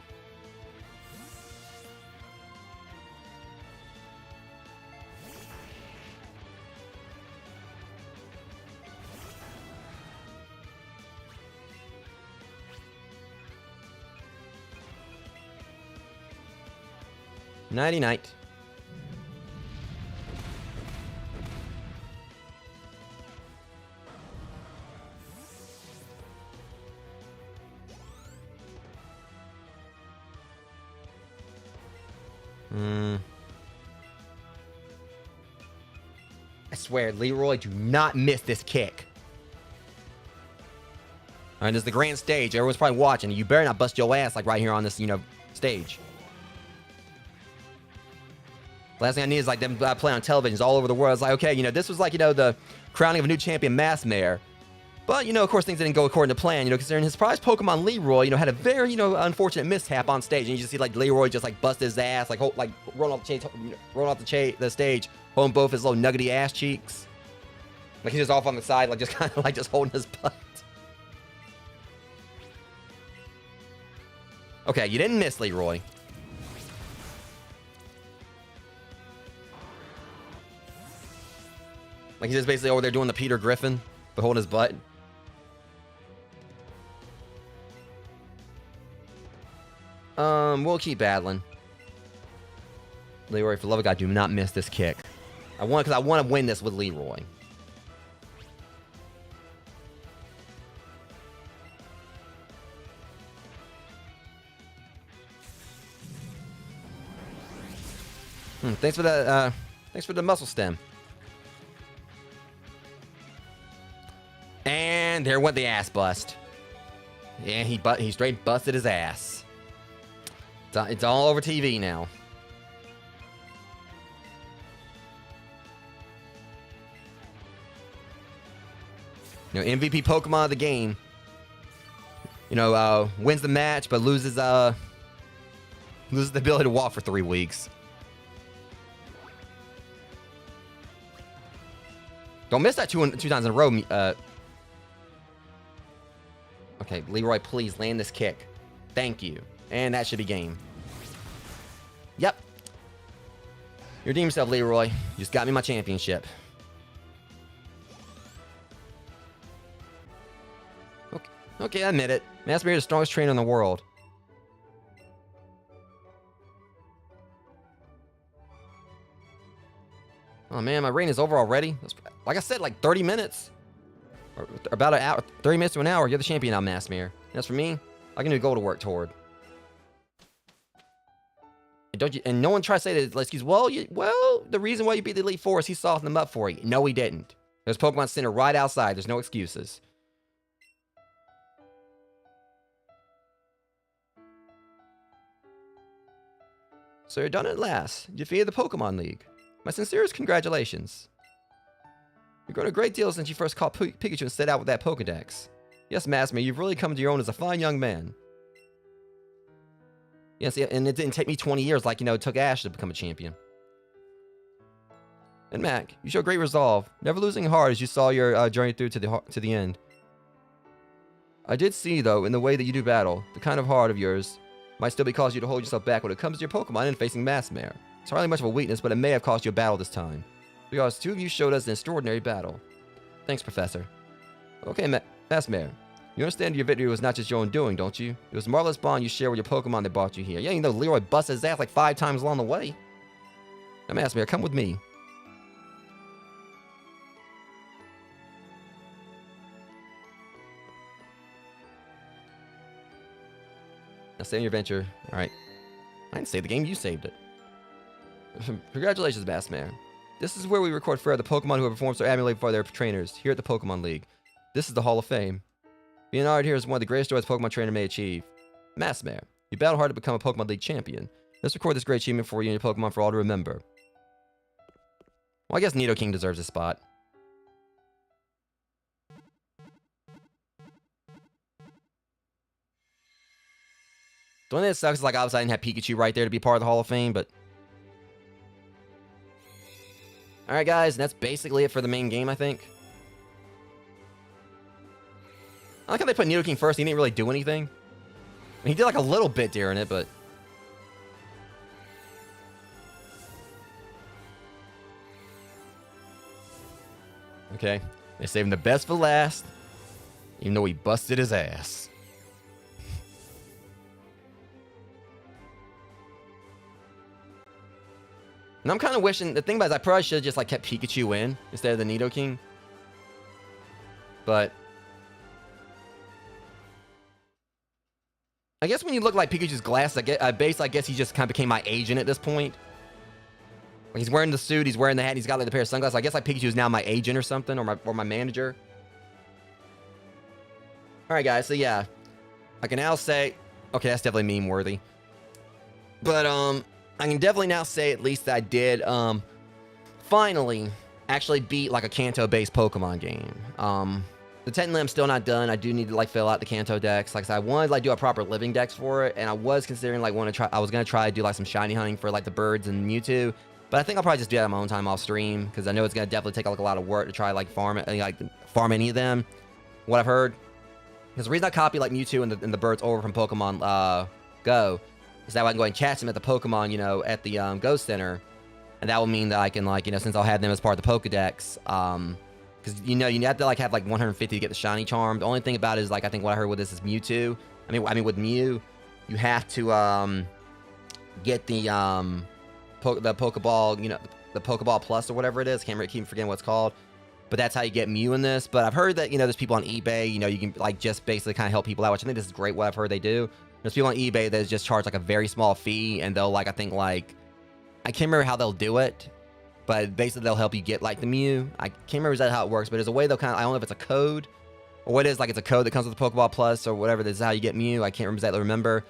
Nighty night. I swear, Leroy, do not miss this kick. Alright, this is the grand stage. Everyone's probably watching. You better not bust your ass like right here on this, you know, stage. Last thing I need is like them play on televisions all over the world. It's like, okay, you know, this was like, you know, the crowning of a new champion, Mass Mare. But, you know, of course, things didn't go according to plan, you know, considering his prize Pokemon Leroy, you know, had a very, you know, unfortunate mishap on stage. And you just see, like, Leroy just, like, bust his ass, like, rolling off the stage, holding both his little nuggety ass cheeks. Like, he's just off on the side, like, just kind of, like, just holding his butt. Okay, you didn't miss, Leroy. Like, he's just basically over there doing the Peter Griffin, but holding his butt. We'll keep battling. Leroy, for the love of God, do not miss this kick. Because I want to win this with Leroy. Thanks for the muscle stem. And there went the ass bust. Yeah, he straight busted his ass. It's all over TV now. You know, MVP Pokemon of the game. You know, wins the match, but loses the ability to walk for 3 weeks. Don't miss that two times in a row. Okay, Leroy, please land this kick. Thank you. And that should be game. Yep. You redeemed yourself, Leroy. You just got me my championship. Okay, I admit it. Mass Mare is the strongest trainer in the world. Oh man, my reign is over already. Like I said, like 30 minutes. Or about an hour, 30 minutes to an hour, you're the champion on Mass Mare. That's for me. I can do goal to work toward. And no one tries to say that, excuse, well, the reason why you beat the Elite Four is he softened them up for you. No, he didn't. There's Pokemon Center right outside. There's no excuses. So you're done at last. You defeated the Pokemon League. My sincerest congratulations. You've grown a great deal since you first caught Pikachu and set out with that Pokedex. Yes, Maskman, you've really come to your own as a fine young man. Yes, and it didn't take me 20 years like, it took Ash to become a champion. And Mac, you show great resolve, never losing heart as you saw your journey through to the end. I did see, though, in the way that you do battle, the kind of heart of yours might still be causing you to hold yourself back when it comes to your Pokemon and facing Maskmare. It's hardly much of a weakness, but it may have cost you a battle this time. Because two of you showed us an extraordinary battle. Thanks, Professor. Okay, Maskmare. You understand your victory was not just your own doing, don't you? It was a marvelous bond you shared with your Pokemon that brought you here. Yeah, Leroy busted his ass like 5 times along the way. Now, Maskmare, come with me. Now, save your adventure. Alright. I didn't save the game, you saved it. Congratulations, Maskmare. This is where we record for the Pokemon who have performed so admirably for their trainers, here at the Pokemon League. This is the Hall of Fame. Being honored here is one of the greatest joys a Pokemon trainer may achieve. Maskmare, you battled hard to become a Pokemon League champion. Let's record this great achievement for you and your Pokemon for all to remember. Well, I guess Nidoking deserves a spot. The only thing that sucks is, obviously I didn't have Pikachu right there to be part of the Hall of Fame, but... Alright, guys, and that's basically it for the main game, I think. I like how they put Nidoking first. He didn't really do anything. I mean, he did, a little bit during it, but... Okay. They saved him the best for last, even though he busted his ass. And I'm kind of wishing, the thing about it is I probably should have just kept Pikachu in instead of the Nidoking. But I guess when you look like Pikachu's glasses, I guess he just kind of became my agent at this point. He's wearing the suit, he's wearing the hat, he's got the pair of sunglasses. I guess Pikachu is now my agent or something, or my manager. Alright guys, so yeah. I can now say, okay, that's definitely meme worthy. But I can definitely now say at least that I did finally actually beat a Kanto-based Pokemon game. The technically I'm still not done. I do need to fill out the Kanto decks. Like I said, I wanted to do a proper living dex for it, and I was considering I was gonna try to do some shiny hunting for the birds and Mewtwo. But I think I'll probably just do that on my own time off stream, because I know it's gonna definitely take a lot of work to try farm it, farm any of them. What I've heard. Because the reason I copy Mewtwo and the birds over from Pokemon Go is that way I can go and catch them at the Pokemon, at the Go Center, and that will mean that I can since I'll have them as part of the Pokedex, because you have to have 150 to get the shiny charm. The only thing about it is I think what I heard with this is Mewtwo. I mean with Mew, you have to get the Pokeball, the Pokeball Plus or whatever it is. Can't keep forgetting what it's called. But that's how you get Mew in this. But I've heard that, there's people on eBay, you can just basically kind of help people out, which I think this is great what I've heard they do. There's people on eBay that just charge a very small fee, and they'll I think I can't remember how they'll do it, but basically they'll help you get the Mew. I can't remember exactly how it works, but there's a way they'll I don't know if it's a code or what it is, it's a code that comes with the Pokeball Plus or whatever. This is how you get Mew. I can't exactly remember,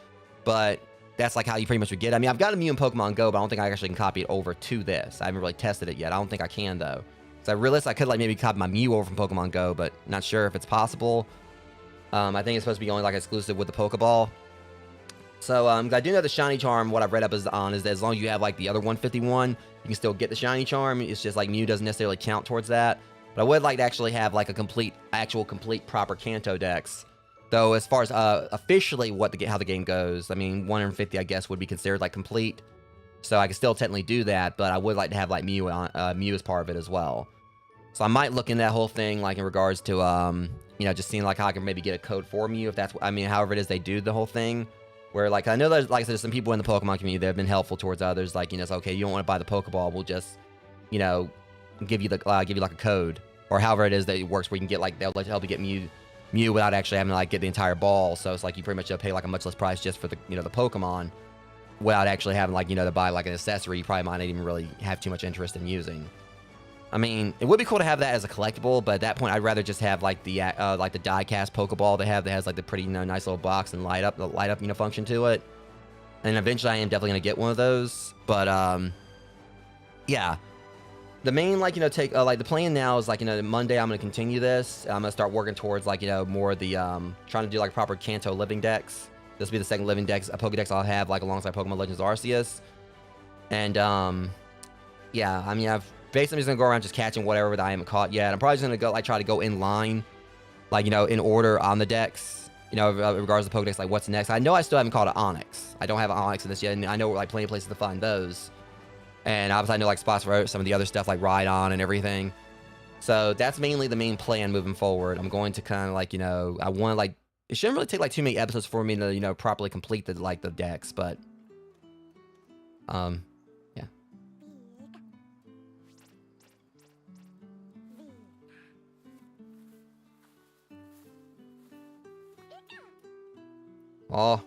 but that's how you pretty much would get it. I mean, I've got a Mew in Pokemon Go, but I don't think I actually can copy it over to this. I haven't really tested it yet. I don't think I can though. So I realized I could maybe copy my Mew over from Pokemon Go, but not sure if it's possible. I think it's supposed to be only exclusive with the Pokeball. So I do know the shiny charm. What I've read up is that as long as you have the other 151, you can still get the shiny charm. It's just Mew doesn't necessarily count towards that. But I would like to actually have a complete proper Kanto dex. Though as far as officially how the game goes, I mean 150 I guess would be considered complete. So I can still technically do that, but I would like to have Mew as part of it as well. So I might look into that whole thing in regards to just seeing how I can maybe get a code for Mew if that's however it is they do the whole thing. Where I know there's there's some people in the Pokemon community that have been helpful towards others. It's okay, you don't want to buy the Pokeball, we'll just give you a code, or however it is that it works, where you can get they'll help you get Mew without actually having to get the entire ball. So it's you pretty much pay a much less price just for the the Pokemon, without actually having to buy an accessory you probably might not even really have too much interest in using. I mean, it would be cool to have that as a collectible, but at that point, I'd rather just have the die-cast Pokeball they have that has the pretty nice little box and light up function to it. And eventually I am definitely going to get one of those. But, yeah. The main, like, take, like, the plan now is, like, Monday I'm going to continue this. I'm going to start working towards, like, more of the, trying to do, like, proper Kanto living decks. This will be the second living dex, a Pokedex I'll have, like, alongside Pokemon Legends Arceus. And, yeah, I mean, I've basically just going to go around just catching whatever that I haven't caught yet. I'm probably just going to go, like, try to go in line, like, in order on the decks. In regards to Pokedex, like, what's next? I know I still haven't caught an Onix. I don't have an Onix in this yet, and I know, like, plenty of places to find those. And obviously I know, like, spots for some of the other stuff, like Rhydon and everything. So that's mainly the main plan moving forward. I'm going to kind of, like, I want to, like, it shouldn't really take, like, too many episodes for me to, properly complete the, like, the decks, but, yeah. Oh.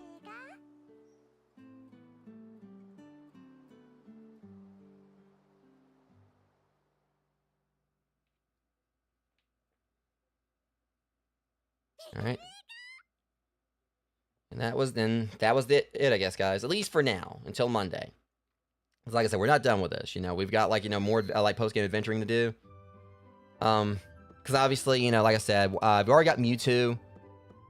All right. And that was it, I guess, guys. At least for now, until Monday. Because like I said, we're not done with this. We've got, like, more, like, post-game adventuring to do. Because obviously, like I said, I've already got Mewtwo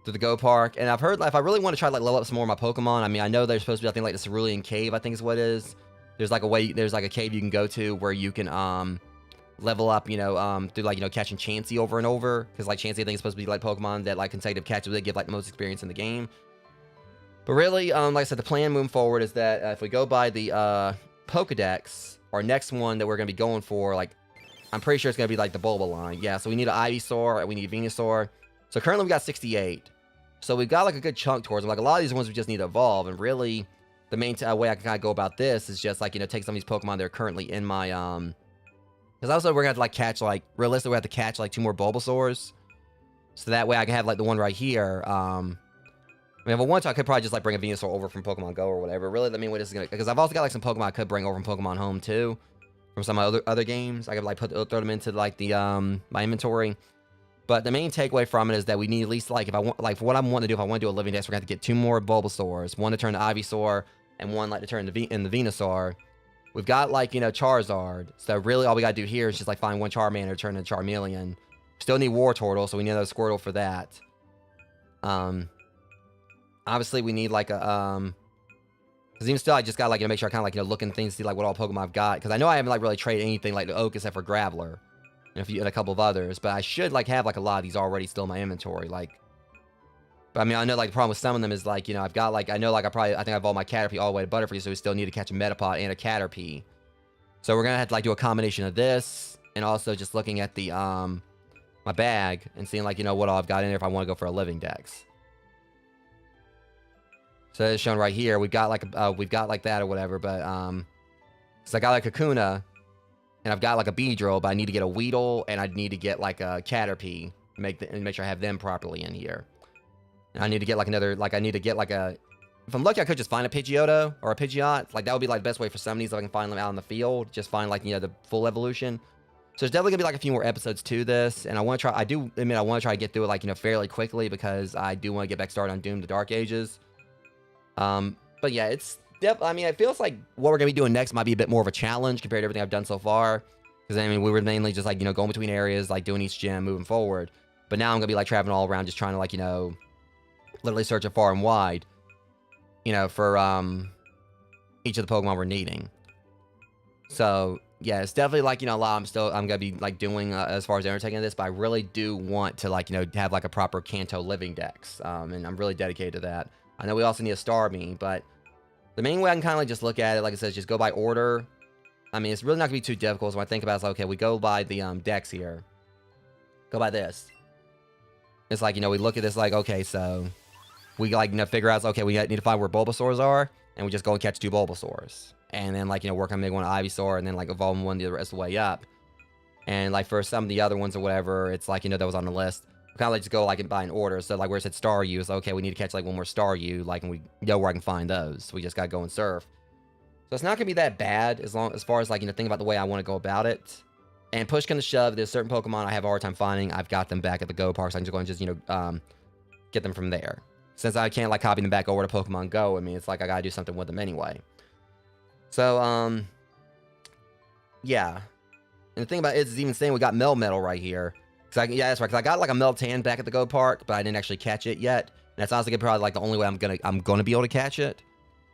to the Go Park, and I've heard, like, if I really want to try to, like, level up some more of my Pokemon, I mean, I know there's supposed to be, I think, like, the Cerulean Cave, I think is what it is. There's, like, a cave you can go to where you can, level up, through, like, catching Chansey over and over, because, like, Chansey, I think, is supposed to be, like, Pokemon that, like, consecutive catches that give, like, the most experience in the game. But really, like I said, the plan moving forward is that if we go by the, Pokedex, our next one that we're going to be going for, like, I'm pretty sure it's going to be, like, the Bulba line. Yeah, so we need an Ivysaur, and we need a Venusaur. So currently we got 68. So we've got, like, a good chunk towards them. Like, a lot of these ones we just need to evolve, and really, the main way I can kind of go about this is just, like, take some of these Pokemon that are currently in my, because also we're going to have to, like, catch, like, realistically we have to catch, like, 2 more Bulbasaurs. So that way I can have, like, the one right here, I mean, if I want to, I could probably just, like, bring a Venusaur over from Pokemon Go or whatever. Really, the main way this is going to... Because I've also got, like, some Pokemon I could bring over from Pokemon Home, too. From some other games. I could, like, throw them into, like, the, my inventory. But the main takeaway from it is that we need at least, like, if I want... Like, for what I'm wanting to do, if I want to do a Living Dex, we're going to have to get 2 more Bulbasaurs. One to turn to Ivysaur, and one, like, to turn to the Venusaur. We've got, like, Charizard. So really, all we got to do here is just, like, find one Charmander to turn into Charmeleon. Still need Wartortle, so we need another Squirtle for that. Obviously, we need, like, a, because even still, I just gotta, like, make sure I kind of, like, look and things, see, like, what all Pokemon I've got. Because I know I haven't, like, really traded anything, like, the Oak except for Graveler. And a couple of others. But I should, like, have, like, a lot of these already still in my inventory. Like, but, I mean, I know, like, the problem with some of them is, like, I've got, like, I know, like, I think I've all my Caterpie all the way to Butterfree, so we still need to catch a Metapod and a Caterpie. So we're gonna have to, like, do a combination of this, and also just looking at the, my bag, and seeing, like, what all I've got in there if I want to go for a Living Dex. So it's shown right here. We've got, like, that or whatever, but, so I got, like, a Kakuna, and I've got, like, a Beedrill, but I need to get a Weedle, and I need to get, like, a Caterpie, and make sure I have them properly in here. And I need to get, like, another, like, I need to get, like, a, if I'm lucky, I could just find a Pidgeotto, or a Pidgeot. Like, that would be, like, the best way for some of these, if I can find them out in the field, just find, like, the full evolution. So there's definitely gonna be, like, a few more episodes to this, and I want to try, I do admit I want to try to get through it, like, fairly quickly, because I do want to get back started on Doom: The Dark Ages. But yeah, I mean, it feels like what we're going to be doing next might be a bit more of a challenge compared to everything I've done so far. Because, I mean, we were mainly just, like, going between areas, like, doing each gym, moving forward. But now I'm going to be, like, traveling all around, just trying to, like, literally searching far and wide, for, each of the Pokemon we're needing. So, yeah, it's definitely, like, a lot I'm going to be, like, doing as far as undertaking this. But I really do want to, like, have, like, a proper Kanto Living Dex. And I'm really dedicated to that. I know we also need a Starmie, but the main way I can kind of, like, just look at it, like I said, is just go by order. I mean, it's really not going to be too difficult. So when I think about it, it's like, okay, we go by the decks here. Go by this. It's like, we look at this like, okay, so we, like, figure out, okay, we need to find where Bulbasaurs are, and we just go and catch 2 Bulbasaurs. And then, like, work on making one Ivysaur, and then, like, evolve one the rest of the way up. And, like, for some of the other ones or whatever, it's like, that was on the list. Kind of, like, just go, like, by an order. So, like, where it said Staryu, it's like, okay, we need to catch, like, one more Staryu, like, and we know where I can find those. So we just gotta go and surf. So it's not gonna be that bad as far as, like, think about the way I want to go about it. And push comes to shove, there's certain Pokemon I have a hard time finding. I've got them back at the Go Park, so I can just go and just, get them from there. since I can't like copy them back over to Pokemon Go, I mean, it's like I gotta do something with them anyway. So, yeah. And the thing about it is even saying we got Melmetal right here. Yeah, that's right. Because I got like a Meltan back at the Go Park, but I didn't actually catch it yet. And that's honestly probably like the only way I'm gonna be able to catch it.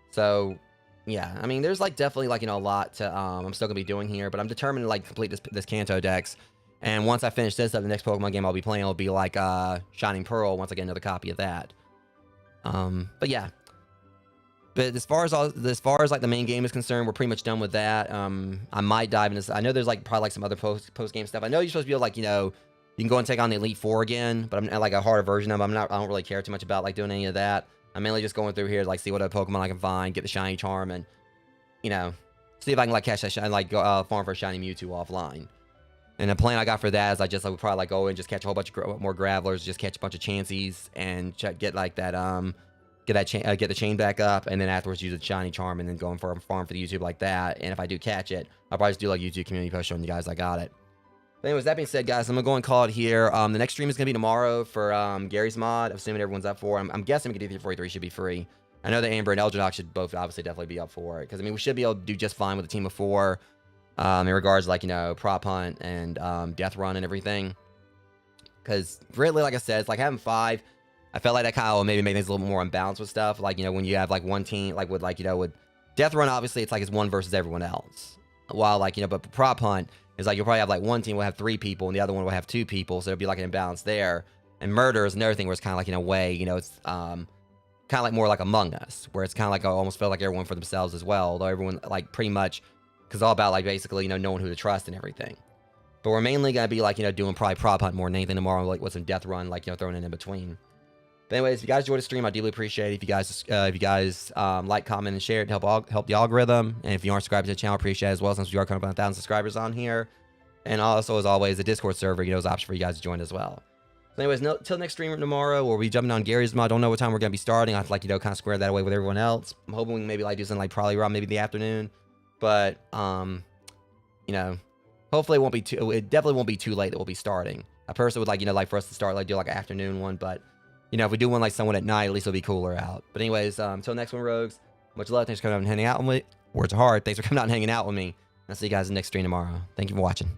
So, yeah. I mean, there's like definitely like, you know, a lot to I'm still gonna be doing here, but I'm determined to like complete this Kanto Dex. And once I finish this up, the next Pokemon game I'll be playing will be like Shining Pearl once I get another copy of that. But yeah. But as far as like the main game is concerned, we're pretty much done with that. I might dive into this. I know there's like probably like some other post game stuff. I know you're supposed to be able to, like, you know, you can go and take on the Elite Four again, but I'm like a harder version of them. I don't really care too much about like doing any of that. I'm mainly just going through here to like see what other Pokemon I can find, get the shiny charm, and, you know, see if I can like catch that shiny, like go farm for a shiny Mewtwo offline. And the plan I got for that is I just like would probably like go and just catch a whole bunch of more Gravelers, just catch a bunch of Chanseys, and get like that get the chain back up, and then afterwards use the shiny charm, and then go and farm for the YouTube like that. And if I do catch it, I'll probably just do like YouTube community post showing you guys I got it. But anyways, that being said, guys, I'm gonna go and call it here. The next stream is gonna be tomorrow for Gary's mod. Assuming everyone's up for it. I'm guessing we can do 343 should be free. I know that Amber and Eldradoc should both obviously definitely be up for it, because I mean we should be able to do just fine with a team of 4 in regards to, like, you know, prop hunt and death run and everything. Because really, like I said, it's like having 5. I felt like that kind of maybe made things a little bit more unbalanced with stuff. Like, you know, when you have like one team, like with like, you know, with Death Run, obviously it's like it's 1 versus everyone else. While like, you know, but Prop Hunt is like you'll probably have like one team will have 3 people and the other one will have 2 people. So it'll be like an imbalance there. And Murder is another thing where it's kind of like, in a way, you know, it's kind of like more like Among Us, where it's kind of like I almost felt like everyone for themselves as well. Although everyone like pretty much, because all about like basically, you know, knowing who to trust and everything. But we're mainly going to be like, you know, doing probably Prop Hunt more than anything tomorrow, like with some Death Run, like, you know, throwing it in between. But anyways, if you guys enjoyed the stream, I deeply appreciate it. If you guys like, comment, and share it to help the algorithm. And if you aren't subscribed to the channel, I appreciate it as well, since we are coming up on 1,000 subscribers on here. And also, as always, the Discord server, you know, is an option for you guys to join as well. So anyways, till next stream tomorrow, we'll be jumping on Gary's mod. I don't know what time we're going to be starting. I have to, like, you know, kind of square that away with everyone else. I'm hoping we can maybe like do something like probably around maybe the afternoon. But, you know, hopefully it definitely won't be too late that we'll be starting. I personally would like, you know, like for us to start, like do like an afternoon one, but, you know, if we do one like someone at night, at least it'll be cooler out. But anyways, until next one, Rogues, much love. Thanks for coming out and hanging out with me. Words are hard. Thanks for coming out and hanging out with me. I'll see you guys in the next stream tomorrow. Thank you for watching.